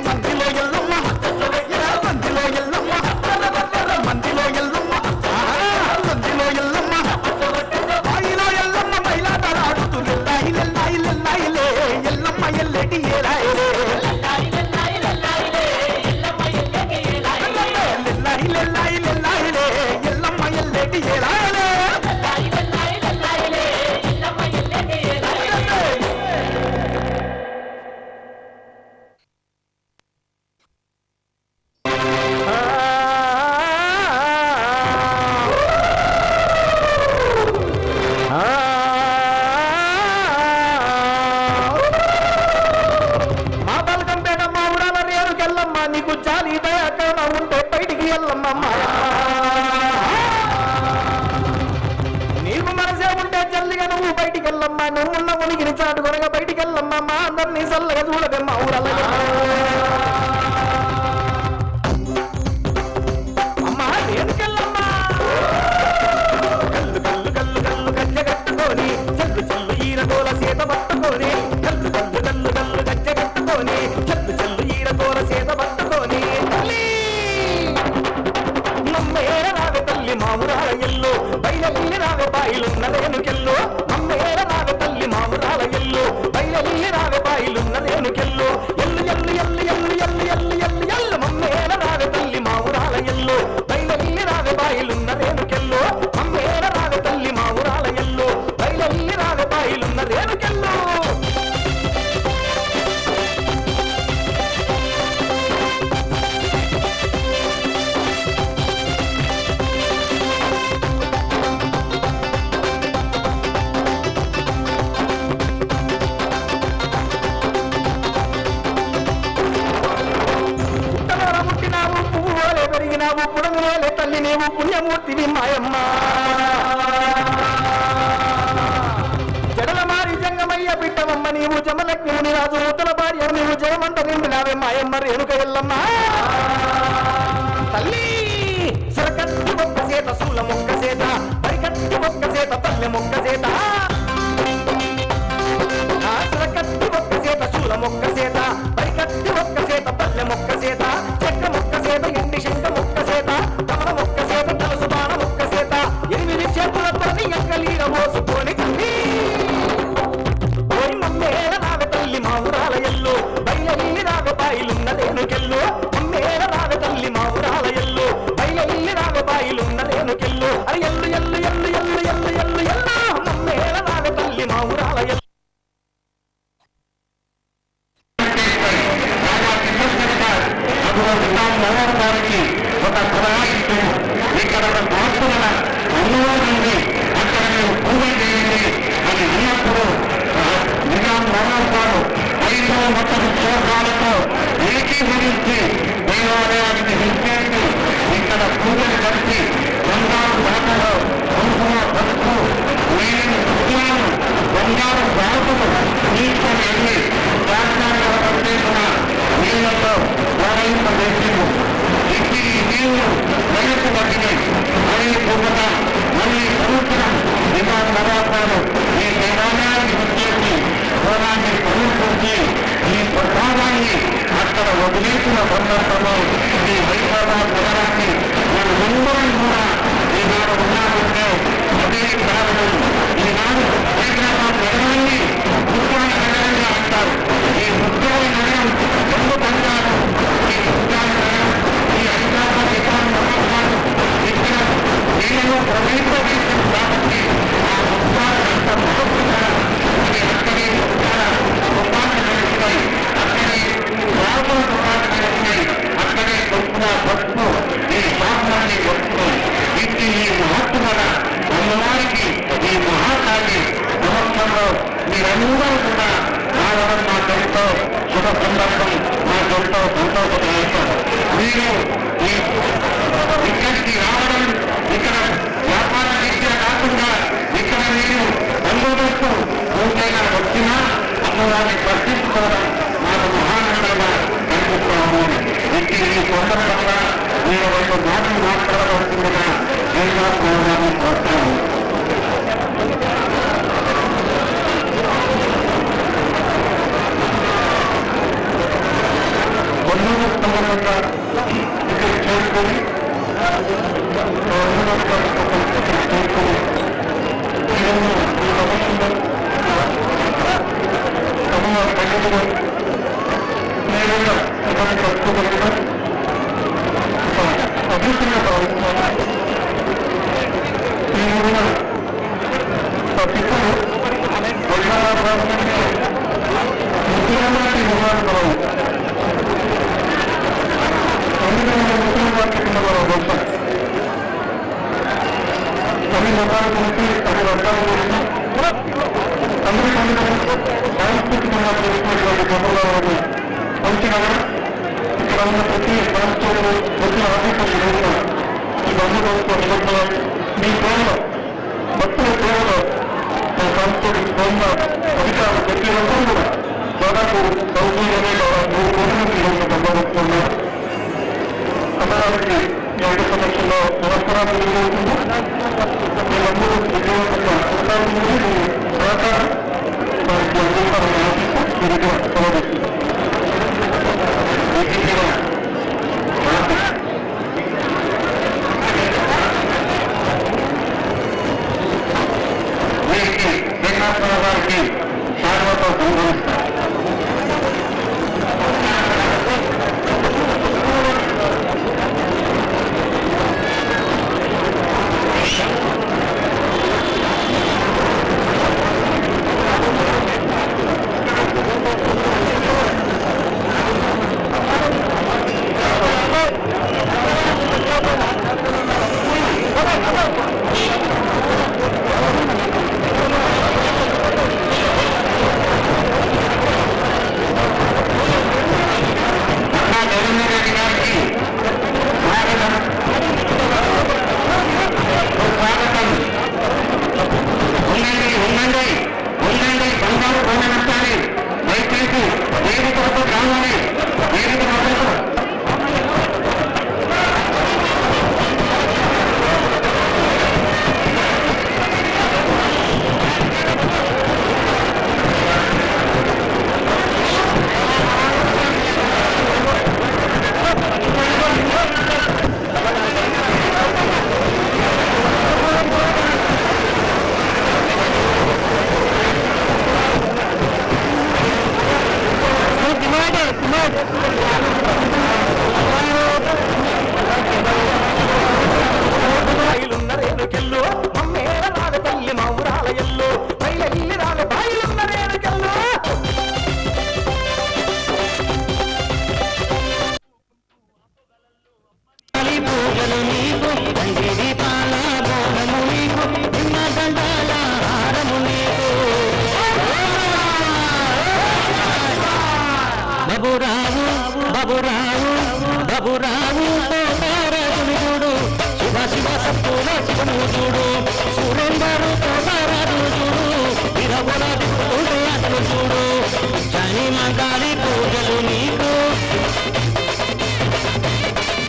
మందిలో ఎల్లమ్మ మందిలో ఎల్లమ్మ మందిలో ఎల్లమ్మ మందిలో ఎల్లమ్మ బాయిలో ఎల్లమ్మ మైలాటలాడుతూ లిల్లాయి లిల్లాయి లిల్లాయి లే ఎల్లమ్మ ఎల్లెటి ఏరాయే లిల్లాయి లిల్లాయి లిల్లాయి లే ఎల్లమ్మ ఎల్లెటి ఏరాయే నీకు జాలి దయాకరణ ఉంటే బయటికి వెళ్ళమ్మా నీకు మనసే ఉంటే జల్లిగా నువ్వు బయటికి వెళ్ళమ్మా నువ్వున్న ఉనికిని చాటుకొనగా బయటికి వెళ్ళమ్మా అందరినీ చల్లగా చూడదమ్మా ఊరల్లగా అమ్మా దేనికెళ్ళమ్మా కల్లు కల్లు కల్లు కల్లు గజ్జె కట్టుకొని చెల్లు చెల్లు ఈరగోల సీత పట్టుకొని కల్లు కల్లు కల్లు కల్లు గజ్జె కట్టుకొని చెల్లు చెల్లు ఈరగోల సీత పట్టుకొని నమ్మేర రావే తల్లి మామురాల ఎల్లు బయలెల్లి రావే బాయిలున్న రేణుకెల్లు నమ్మేర రావే తల్లి మామురాల ఎల్లు బయలెల్లి రావే బాయిలున్న రేణుకెల్లు ఎల్లు ఎల్లు ఎల్లు ఎల్లు ఎల్లు ఎల్లు ఎల్లు ఎల్లు మమ్మేర రావే తల్లి మామురాల ఎల్లు బయలెల్లి రావే బాయిలున్న రేణుకెల్లు మమ్మేర రావే తల్లి మామురాల ఎల్లు బయలెల్లి రావే బాయిలున్న రేణుకెల్లు పెరిగినావు పుడములే తల్లి నీవు పుణ్యమూర్తివి మాయమ్మ జడల మారి జంగమయ్య బిడ్డవమ్మ నీవు జమలక్ష్మి రాజు ఉత్తల భార్య నీవు జయమంట నిండినావే మాయమ్మ రేణుక ఎల్లమ్మ తల్లి సరకట్టి ఒక్క సేత సూల మొక్క సేత పరికట్టి ఒక్క సేత పల్లె మొక్క సేత సరకట్టి ఒక్క సేత సూల మొక్క సేత పరికట్టి ఒక్క సేత పల్లె మొక్క సేత చెక్క మొక్క సేత ఎండి శంక మొక్క సేత కమల మొక్క సేత కలసు బాణ మొక్క సేత 8 చేతులతో ఎక్కలీర మోసుకొని ఓయ్ మమ్మేర రావే తల్లి మావురాల ఎల్లు బయలెల్లి రావే బాయిలున్న రేణుకెల్లు మమ్మేర రావే తల్లి మావురాల ఎల్లు బయలెల్లి రావే బాయిలున్న రేణుకెల్లు అరే ఎల్లు ఎల్లు ఎల్లు ఎల్లు ఎల్లు ఎల్లు ఎల్లు మమ్మేర రావే తల్లి మావురాల ఎల్లు గారికి ఒక ప్రయాణిస్తూ ఇక్కడ మార్పుల అనుభవం అక్కడ మీరు పూజ చేయండి అని ఉన్నప్పుడు నిజాం మరోసారు 5 మొత్తం శ్లోకాలతో ఏకీభవించి దేవాలయానికి విచ్చేసి ఇక్కడ వచ్చిన సందర్భంలో ఈ హైదరాబాద్ నగరాన్ని మనమందరం కూడా ఈనాడు ఉన్నామంటే అదే కారణం. ఈనాడు హైదరాబాద్ నగరాన్ని ముద్దాయి నగరంగా అంటారు. ఈ ముద్దాయి నగరం ఎందుకంటారు? ఈ ముద్దాయి నగరం ఈ హైదరాబాద్ విమానాలు ఇక్కడ నేను ప్రవేశించాను కాబట్టి ఆ ముద్దాయి అంత మహత్తుగా అది అక్కడి దుకాణాలు నడుస్తాయి, అక్కడి రాజుల దుకాణాలు నడుస్తాయి, అక్కడే కొత్త భక్తులు ఈ శాసనాన్ని వస్తున్నాయి. ఇది ఈ మహత్తుగల అమ్మవారికి ఈ మహాకాళి సంవత్సరంలో మీరందరూ కూడా రావడం మాకెంతో శుభ సందర్భం, మాకెంతో సంతోషదాయకం. మీరు ఇక్కడికి రావడం, ఇక్కడ వ్యాపార రీత్యా కాకుండా ఇక్కడ మీరు బందోబస్తు పూర్తిగా వచ్చినా అమ్మవారిని దర్శించుకోవడం మాకు మహానందంగా కనిపిస్తూ ఉంది. ఇది ఈ సందర్భంగా మీరు 2 మాటలు మాట్లాడవలసిందిగా శ్రీనివాసరావు కోరుతాను. బంధువుల సంబంధంగా ఇక్కడ చేరుకొని చేరుకొని ఈ సమస్యలో తమ ప్రజలు నేరుగా ఇబ్బంది పట్టుకోగలిగిన అభివృద్ధిగా భావిస్తున్నాను. ఈ రోజున పిల్లలు వైద్యాభ్యాసంలో ముఖ్యమంత్రి విమానం అన్ని మతాల గురించి అన్ని వర్గాల గురించి అందరి సాంస్కృతికంగా చేసినటువంటి గొప్పలను పంచినగా ఇక్కడ ఉన్న ప్రతి రాష్ట్రంలో ప్రతి ఆర్థిక రోజున ఈ బంధువులతో నిబంధనలు మీ ప్రేమలో భక్తుల ప్రేమలో మా సాంస్కృతిక ప్రేమ అధికారులు ప్రతి ఒక్కరు కూడా దాదాపు సౌకర్యమే 3 కోట్ల మంది ఈరోజు బంధువుతున్నారు. అమ్మవారికి ఈ 5 సంవత్సరంలో నమస్కారాలు తెలియజేస్తుంది. మీరందరూ విజయవంతంగా కొనసాగుతుంది. మీ సహకారం వారికి అందించాలని ఆశిస్తూ మీ దగ్గర సమర్పిస్తుంది. వీరికి శ్రీనివాసరావు గారికి శాశ్వత సంభవిస్తారు. బాబురావు పోతారాజుని చూడు, శివ శివ సత్తుల శివను చూడు, సురేందరు పోతారాజు చూడు, విరగుల దిక్కుతుంటే అతను చూడు, జని మంగాలి పూజలు నీకు,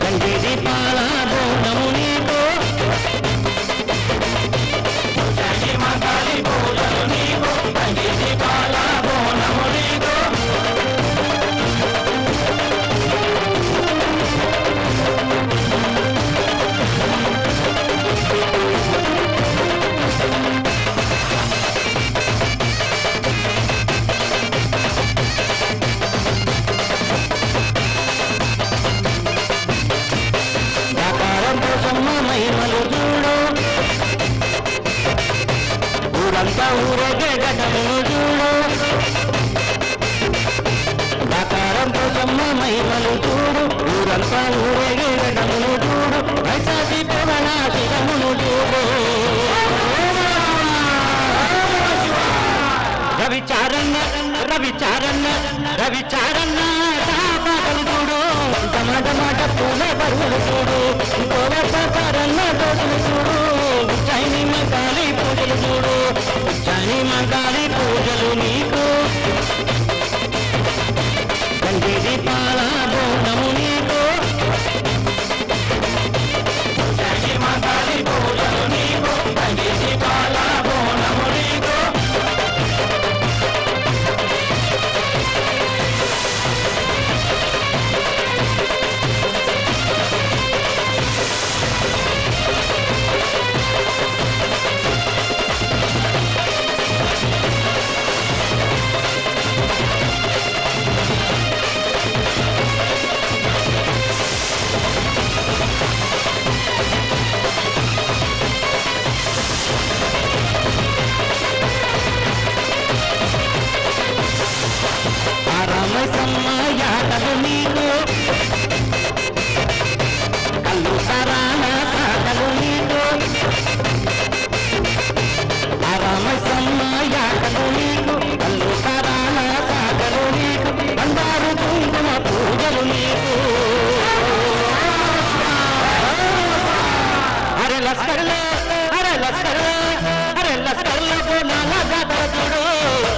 గండి దీపాల బోనము నీకు, జని మంగాలి పూజలు నీకు, గండి దీపాల బోనము నీకు. రవిచారన్న రవిచారన్న పాటలు చూడు టమాట పూల బరువులు చూడు గోవర్ధరన్న దోషులు చూడు ఉజ్జయిని మగాలి పూజలు చూడు ఉజ్జయిని మగాలి పూజలు నీకు గంగిరి పాల బోనము నీకు ఉజ్జయిని మగాలి పూజలు నీకు గంగిరి పాల బోనము నీకు రామసమ్మ యాదలు నీకు కల్లు సరాన సాగలు నీకు రామసమ్మ యాదలు నీకు కల్లు సరాన సాగలు నీకు బండారు కుంకుమ పూజలు నీకు అరే లస్కర్లో నాల జాతర చూడు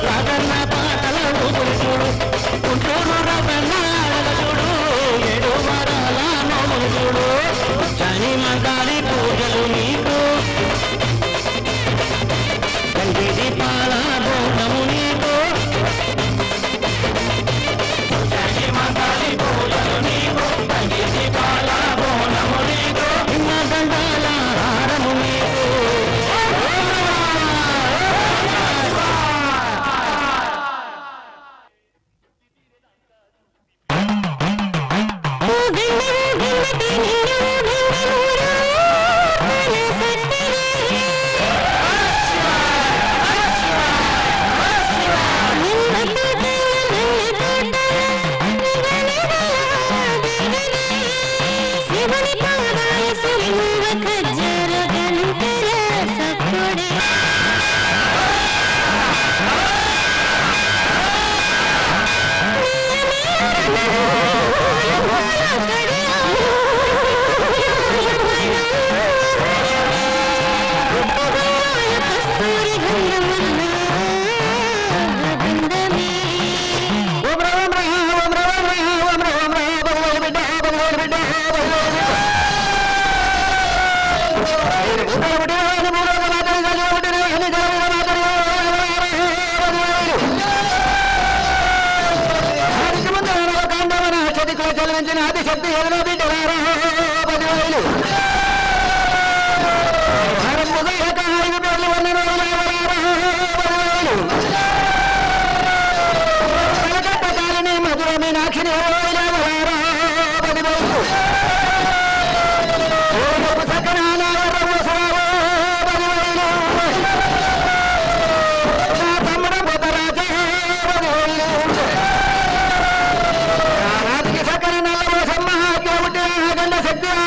రాగన్న పాటల ఊదులు చూడు గుంటూరు రవణ చూడు 7 వారాల నోములు చూడు ఉజ్జయిని మగాలి పూజలు నీకు గంగిరి పాల బోనము నీకు ఉజ్జయిని మగాలి పూజలు నీకు గంగిరి పాల బోనము నీకు హిమ దండాల హారము నీకు ఆదిశక్తి ఎవరో బిడ్డవారా 10,000 కలకట్టకాలని మధుర మీనాక్షిని తమ్ముడు బొద్దరాజా శక్తి 「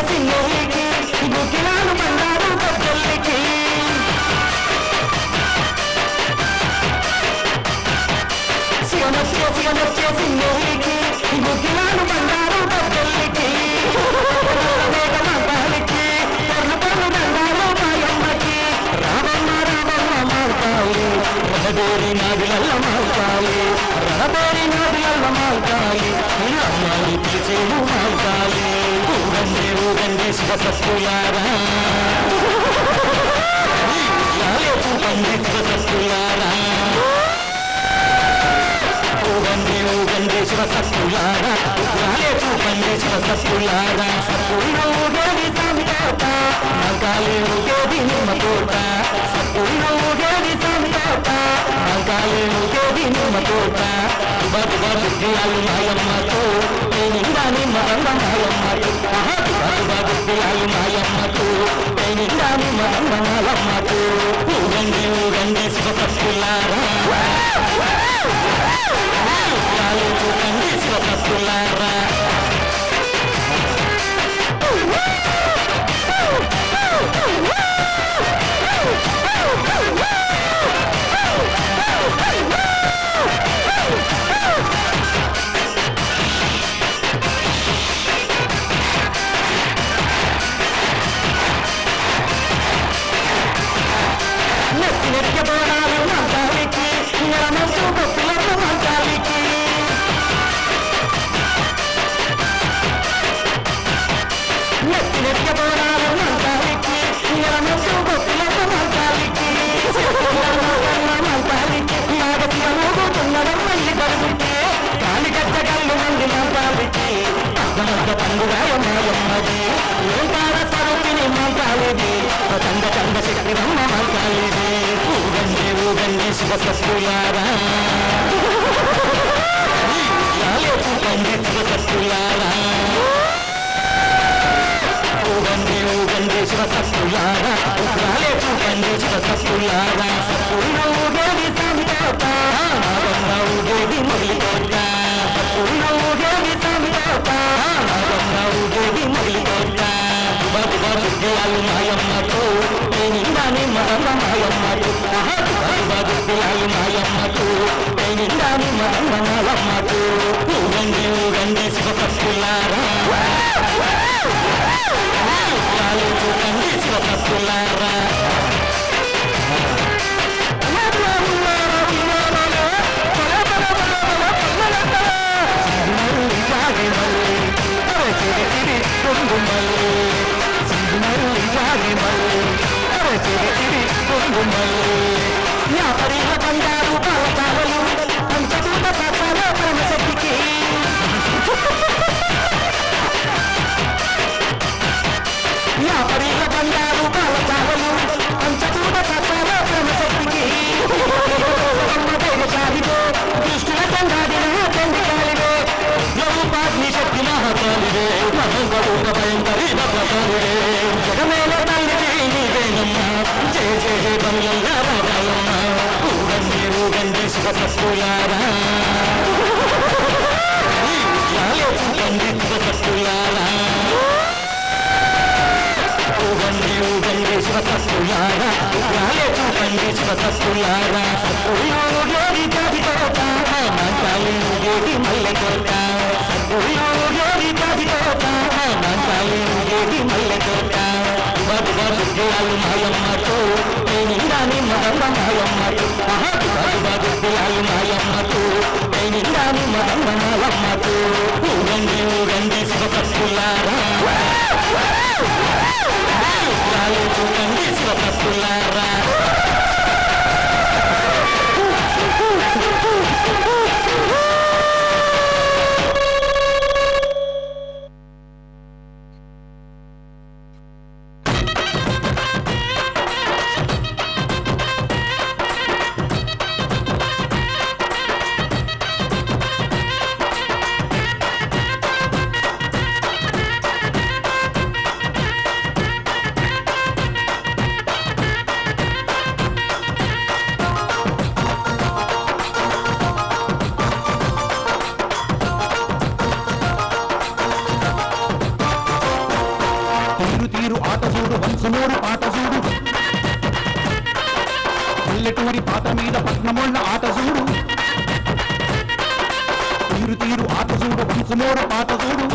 వచ్చేసి నెల్లికి గుగ్గిలాలు బంగారు గొడ్డలికి శివనొచ్చేసి నెల్లికి గుగ్గిలాలు బంగారు గొడ్డలికి వేగమాలికి పొర్లు పొర్లు దండాలు మాయమ్మకి రామమ్మ రామమ్మ మాల్కాలి రహబేరి నాదిలల్ల మాల్కాలి రహబేరి నాదిలల్ల మాల్కాలి అమ్మాయి పిలిచేను మాల్కాలి ఊగండి ఊగండి శివసత్తులారా ఊగండి శివసత్తులారా ఊగండి ఊగండి శివసత్తులారా ఊగండి శివసత్తులారా సత్తున్న ఊగేది సామితోట మంకాలి ఊగేది నిమ్మ తోట సత్తున్న ఊగేది సామితోట మంకాలి ఊగేది నిమ్మ తోట బతుగా బుద్ధియాలు మాయమ్మతో నిండా నిమ్మ రంగ మాయమ్మతో బతుగా బుద్ధియాలు మాయమ్మతో నిండా నిమ్మ రంగ మాయమ్మతో ఊగండి ఊగండి శివసత్తులారా ఊగండి శివసత్తులారా నెత్తి బోనాలు మంచాలికి నెలమంచు గొప్పలకు మంచాలికి నెత్తి బోనాలు మంచాలికి నెలమంచు గొప్పలకు మంచాలికి మంచాలికి నాగశివమోగుతున్నడం మళ్ళీ కలుగుతే కాలిగచ్చ కళ్ళు మంది మంచాలికి అర్థమంత పండుగాయ మాయమ్మది ఓంకార స్వరూపిణి మంచాలిది చంద చంద శక్తి రమ్మ మంచాలిది ఊగండి ఊగండి శివసత్తులారా ఊగండి శివసత్తులారా ఊగండి ఊగండి శివసత్తులారా ఊగండి శివసత్తులారా సత్తున్న ఊగేది సామితోట నాగమ్మ ఊగేది మొగిలితోట సత్తున్న ఊగేది సామితోట నాగమ్మ ఊగేది మొగిలితోట బతుగా బుద్ధియాలు మాయమ్మతో నిండా నిమ్మ రంగ మాయమ్మతో బతుగా బుద్ధియాలు మాయమ్మతో నిండా నిమ్మ రంగ మాయమ్మతో ఊగండి ఊగండి శివసత్తులారా ఊగండి శివసత్తులారా వ్యాపరీల బంగారు పాలకాలు పంచభూత సాక్షాల పరమశక్తికి వ్యాపరీల బంగారు పాలకాలు పంచభూత సాక్షాల పరమశక్తికి ధైర్యశాలివే దుష్టుల తండాడిన తండ్రికాలివే రూపాగ్ని శక్తి మహాకాలివే మహంగరూప భయంకరి భద్రకాలివే జగమేల తల్లివే నీవేనమ్మా జయ జయ జయ బంగళ రాజాయమ్మ ఊగండి ఊగండి శివసత్తులారా ఊగండి శివసత్తులారా ఊగండి ఊగండి శివసత్తులారా ఊగండి శివసత్తులారా సత్తుల్లోడి జాబితోట మంచాలి ఊగేది మల్లెతోట సత్తుల్లోడి జాబితోట మంచాలి ఊగేది మల్లెతోట బతుగా బుద్ధియాలు మాయమ్మతో నిండా నిమ్మ రంగ మాయమ్మతో బతుగా బుద్ధియాలు మాయమ్మతో నిండా నిమ్మ రంగ మాయమ్మతో ఊగండి ఊగండి శివసత్తులారా ఊగండి శివసత్తులారా పంచమూరు పాట చూడు పల్లెటూరి పాట మీద పట్నముళ్ళ ఆట చూడు తీరు తీరు ఆట చూడు పంచమూరు పాట చూడు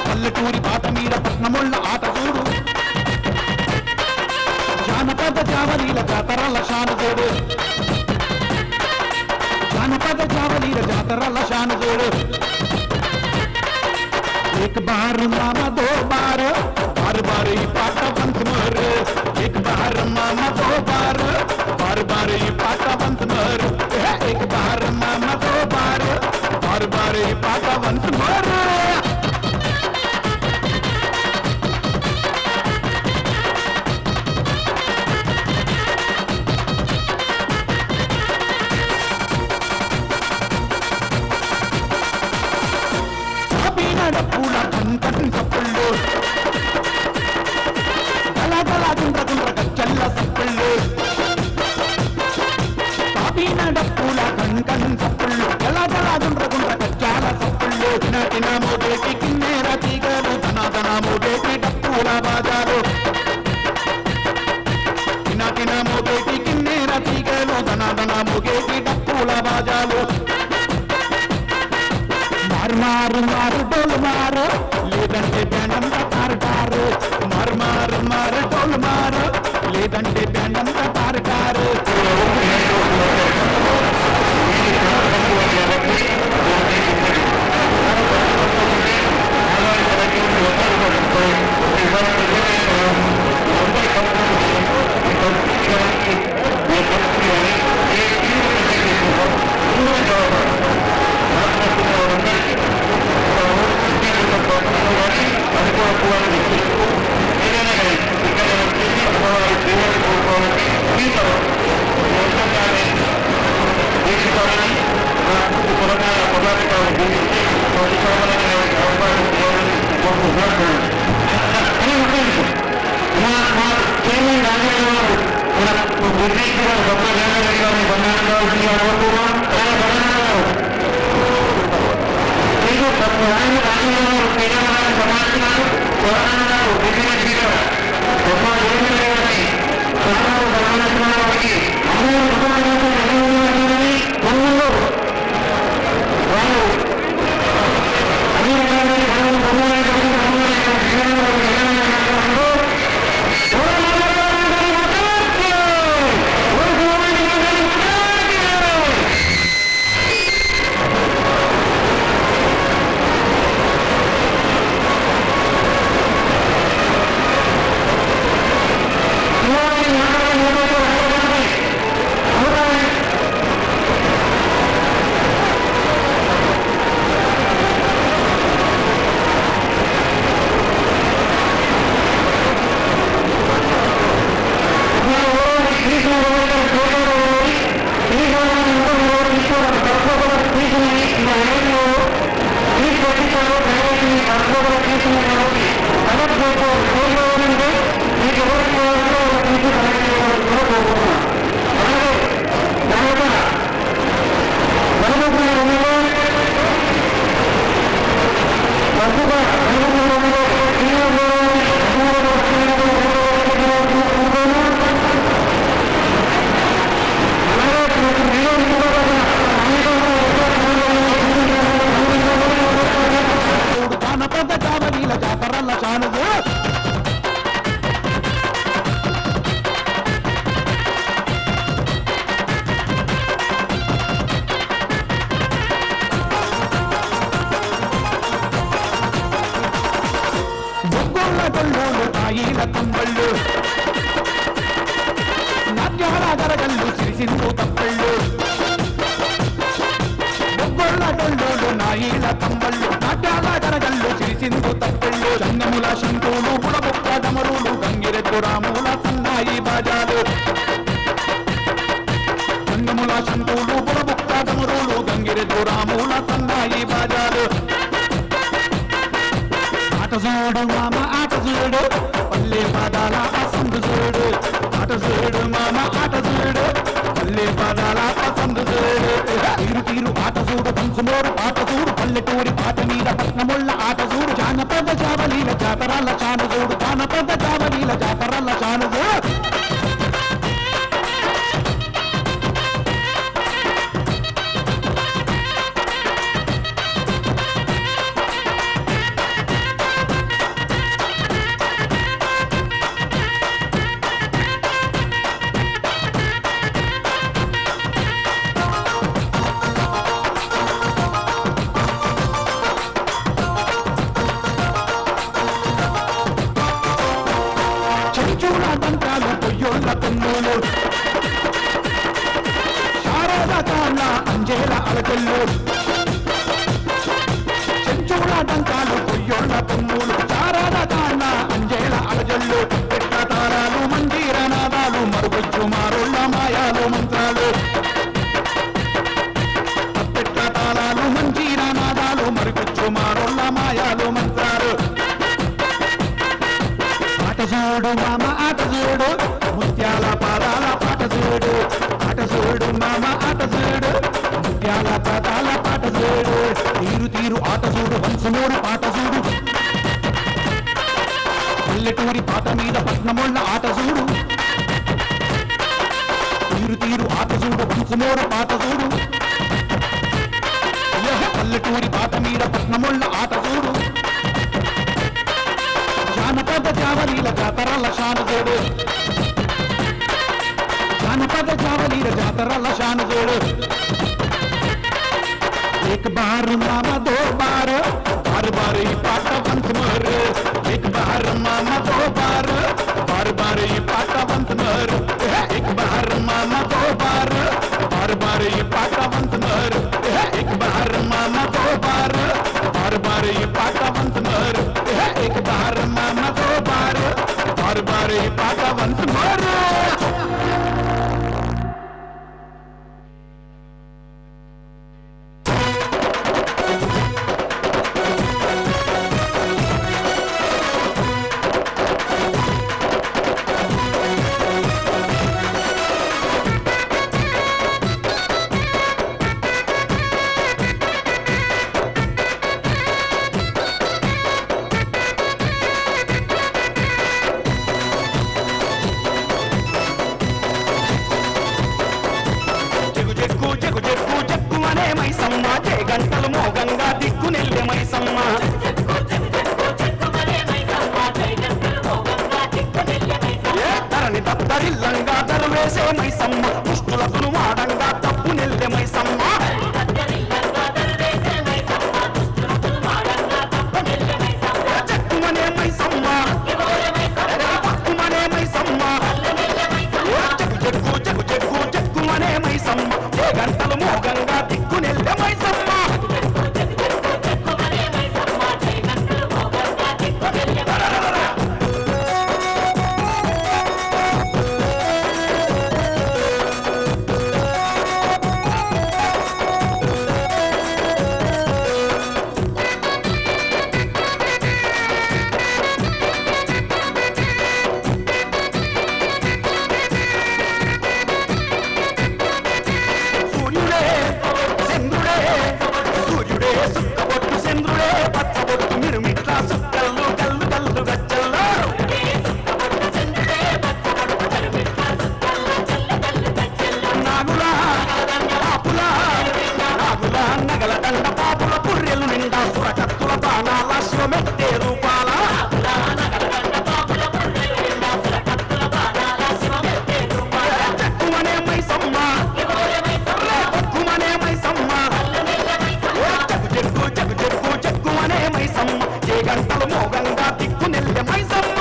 పల్లెటూరి పాట మీద పట్నముళ్ళ ఆట చూడు జానపద జావలీల జాతరల షాను చూడు జానపద జావలీల జాతరల షాను చూడు एक बार मामा दो बार बार बार ही पाटा बंस मर एक बार मामा दो बार बार बार ही पाटा बंस मर एक बार मामा दो बार बार बार ही पाटा बंस मर పూల కంకన్ సప్పుళ్ళు గల గల గుండ్ర గుండ్ర గచ్చల్ల సప్పుళ్ళు పాపినడ పూల కంకన్ సప్పుళ్ళు గల గల గుండ్ర గుండ్ర గచ్చాల సప్పుళ్ళు తిన తిన మోగేటి కిన్నెర తీగలు ధన ధన మోగేటి డప్పుల బాజాలు తిన తిన మోగేటి కిన్నెర తీగలు ధన ధన మోగేటి డప్పుల బాజాలు మారు మారు డోలు మారు లేదంటే బ్యాండంతా తారుతారు మారు మారు మారు డోలు మారు లేదంటే బ్యాండంతా తారుతారు తీరు ఆట చూడు పంచమూరు ఆట చూడు పల్లెటూరి పాట మీద పట్నముళ్ళ ఆట చూడు జానపద జావలి జావలీల జాతరల్ల చాను చూడు జానపద జావలీల జాతరల్ల చాను చూడు చెంచూడ దంతాలు పొయ్యోళ్ళ పెన్నులు శారద కాళ్ళ అంజేల అలకెళ్ళు చెంచూడ దంతాలు పొయ్యోళ్ళ పెన్నులు శారద కాళ్ళ అంజేల అలజల్లు పెట్ట తారాలు మంజీర నాదాలు మరుగొచ్చు మారుళ్ళ మాయాలు మంత్రాలు పెట్ట తాళాలు మంజీర నాదాలు మరుగొచ్చు మారుళ్ళ మాయాలు మంత్రాలు చూడు మామ ఆట చూడు ముత్యాల పాదాల పాట చూడు ఆట చూడు మామ ఆట చూడు ముత్యాల పాదాల పాట చూడు తీరు తీరు ఆట చూడు వంశమూరు పాట చూడు పల్లెటూరి పాట మీద పట్నముళ్ళ ఆట చూడు తీరు తీరు ఆట చూడు వంశమూరు పాట చూడు పల్లెటూరి పాట మీద పట్నముళ్ళ ఆట చూడు జానపద జావలీల జాతరల్ల శాను చూడు జానపద జావలీల జాతరల్ల శాను చూడు एक बार मामा दो बार बार बार ही पाटा वंश मर एक बार मामा दो बार बार बार ही पाटा वंश मर एक बार मामा दो बार बार बार ही पाटा वंश मर एक बार मामा दो बार बार बार ही पाटा वंश मर एक बार मामा दो बार बार बार ही पाटा वंश मर గంటలు మోగంగా దిక్కు నెల్లె మైసమ్మ ధరణి దత్తరిల్లంగా దరువేసే మైసమ్మ దుష్టులకు వాడంగా తప్పు నెల్లె మైసమ్మ చెక్కుమనే మైసమ్మ పక్కుమనే మైసమ్మ చెక్కు చెక్కు చెక్కు చెక్కుమనే మైసమ్మ ఏ గంటలు మోగంగా దిక్కు నెల్లె మైసమ్మ గంటలు మోగంగా దిక్కు నెల్లె మైసమ్మ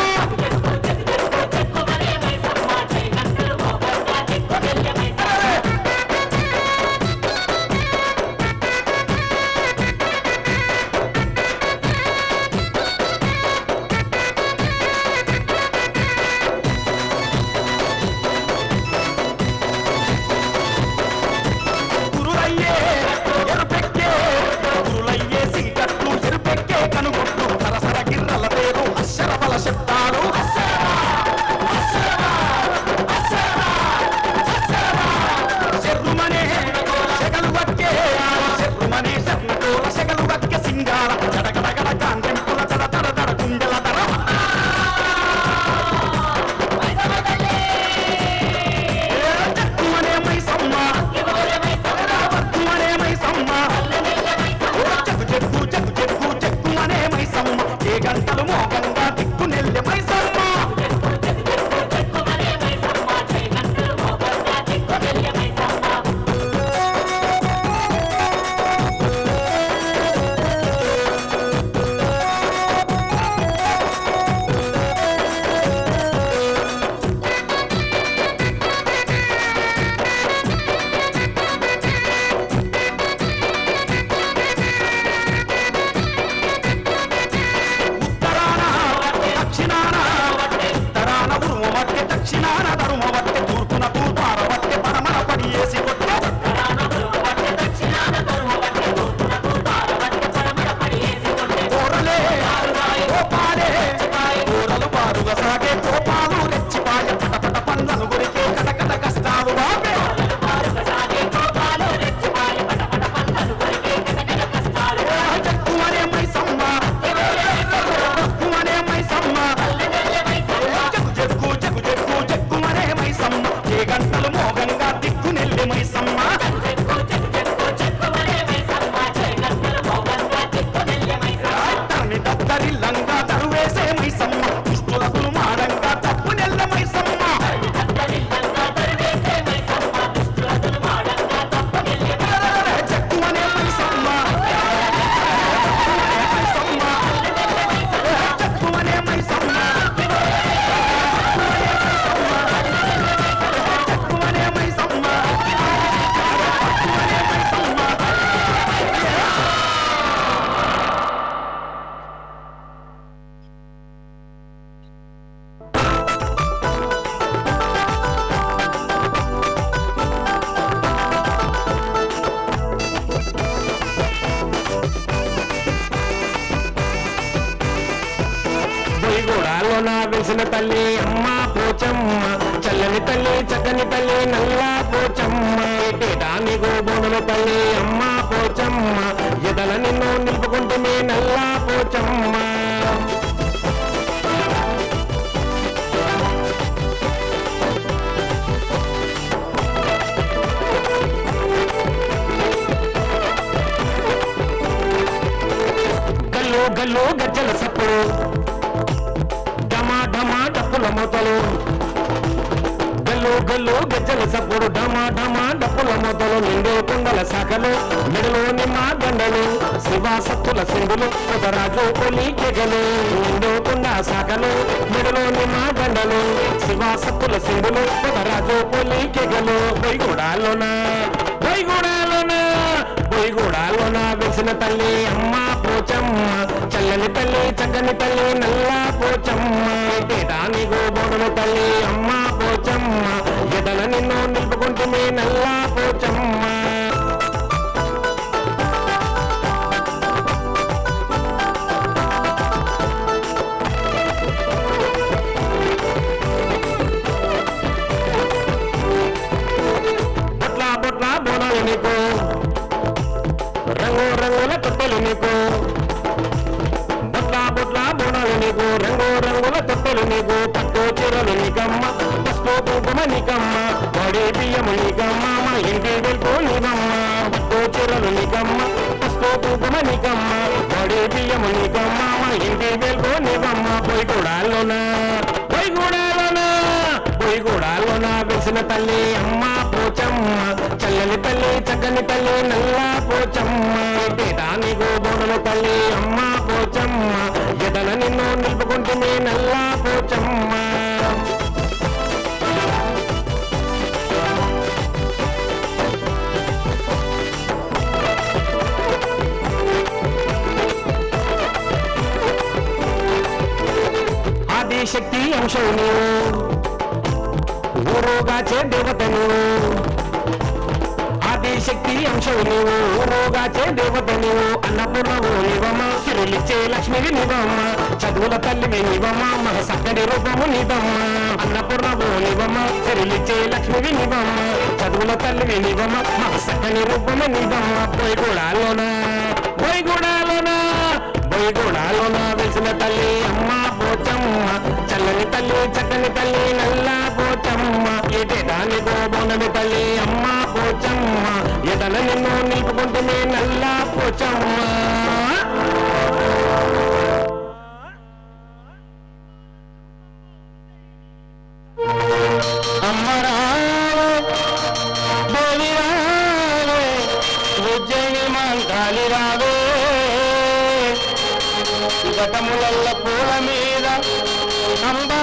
బొరుగుడాలోన వెలిసిన తల్లి అమ్మ పోచమ్మ చల్లని తల్లి చక్కని తల్లి నల్లా పోచమ్మ ఏటేటానిగో బోనుల తల్లి అమ్మ పోచమ్మ ఎదల నిన్ను నిలుపుకుంటే నల్లా పోచమ్మ గల్లు గజ్జల సప్పుడు ఢమా ఢమా డప్పుల మూతలు గల్లు గజ్జల సప్పుడు ఢమా ఢమా డప్పుల మూతలు నిండు కుండల శాఖలు మెడలో నిమ్మ గండలు శివాసత్తుల సింగులు పొదరాజు కొలి కెగలు నిండు కుండ శాఖలు మెడలో నిమ్మ గండలు శివాసత్తుల సింగులు పొదరాజు కొలి కెగలు బొయ్యగూడాలోన వెలిసిన తల్లి అమ్మ పోచమ్మ చల్లని తల్లి చక్కని తల్లి నల్లా పోచమ్మ ఏటేటానిగో బోడుల తల్లి అమ్మ పోచమ్మ ఎదల నిన్ను నిలుపుకుంటే నల్లా పోచమ్మ బొట్ల బోనాలు నీకు రంగు రంగుల తొట్టెలు నీకు బొట్ల బోనాలు నీకు రంగు రంగుల తొట్టెలు నీకు పట్టు చీరలు నీకమ్మ పసుపు కుంకుమ నీకమ్మ బడి బియ్యము నీకమ్మ మా ఇంటి వెళ్తూ నీకమ్మ పట్టు చీరలు నీకమ్మ పసుపు కుంకుమ నీకమ్మ బడి బియ్యము నీకమ్మ మా ఇంటి వెళ్తూ నీకమ్మ పొయ్యగూడాలోన వెలిసిన తల్లి అమ్మ పోచమ్మ చల్లని తల్లి చక్కని తల్లి నల్లా పోచమ్మ ఏటేటానిగో బోడుల తల్లి అమ్మ పోచమ్మ ఎదల నిన్ను నిలుపుకుంటే నల్లా పోచమ్మ ఆదిశక్తి అంశం నీవు ఊరుగాచే దేవత నీవు ఆదిశక్తి అంశం నీవు ఊరుగాచే దేవత నీవు అన్నపూర్ణవు నీవమ్మ సిరులిచ్చే లక్ష్మివి నీవమ్మ చదువుల తల్లివి నీవమ్మ మన చక్కని రూపము నీవమ్మ అన్నపూర్ణవు నీవమ్మ సిరులిచ్చే లక్ష్మివి నీవమ్మ చదువుల తల్లివి నీవమ్మ మన చక్కని రూపము నీవమ్మ బొయ్యగూడాలోన వెలిసిన తల్లి అమ్మ పోచమ్మ చల్లని తల్లి చక్కని తల్లి నల్లా పోచమ్మ ఏటేటానిగో బోనమి తల్లి అమ్మ పోచమ్మ ఎదల నిన్ను నిలుపుకుంటే నల్లా పోచమ్మ అమ్మరావే దేవి రావే ఉజ్జయిని మంత్రాలి రావే ఘటములల్ల పూల మీద అంబా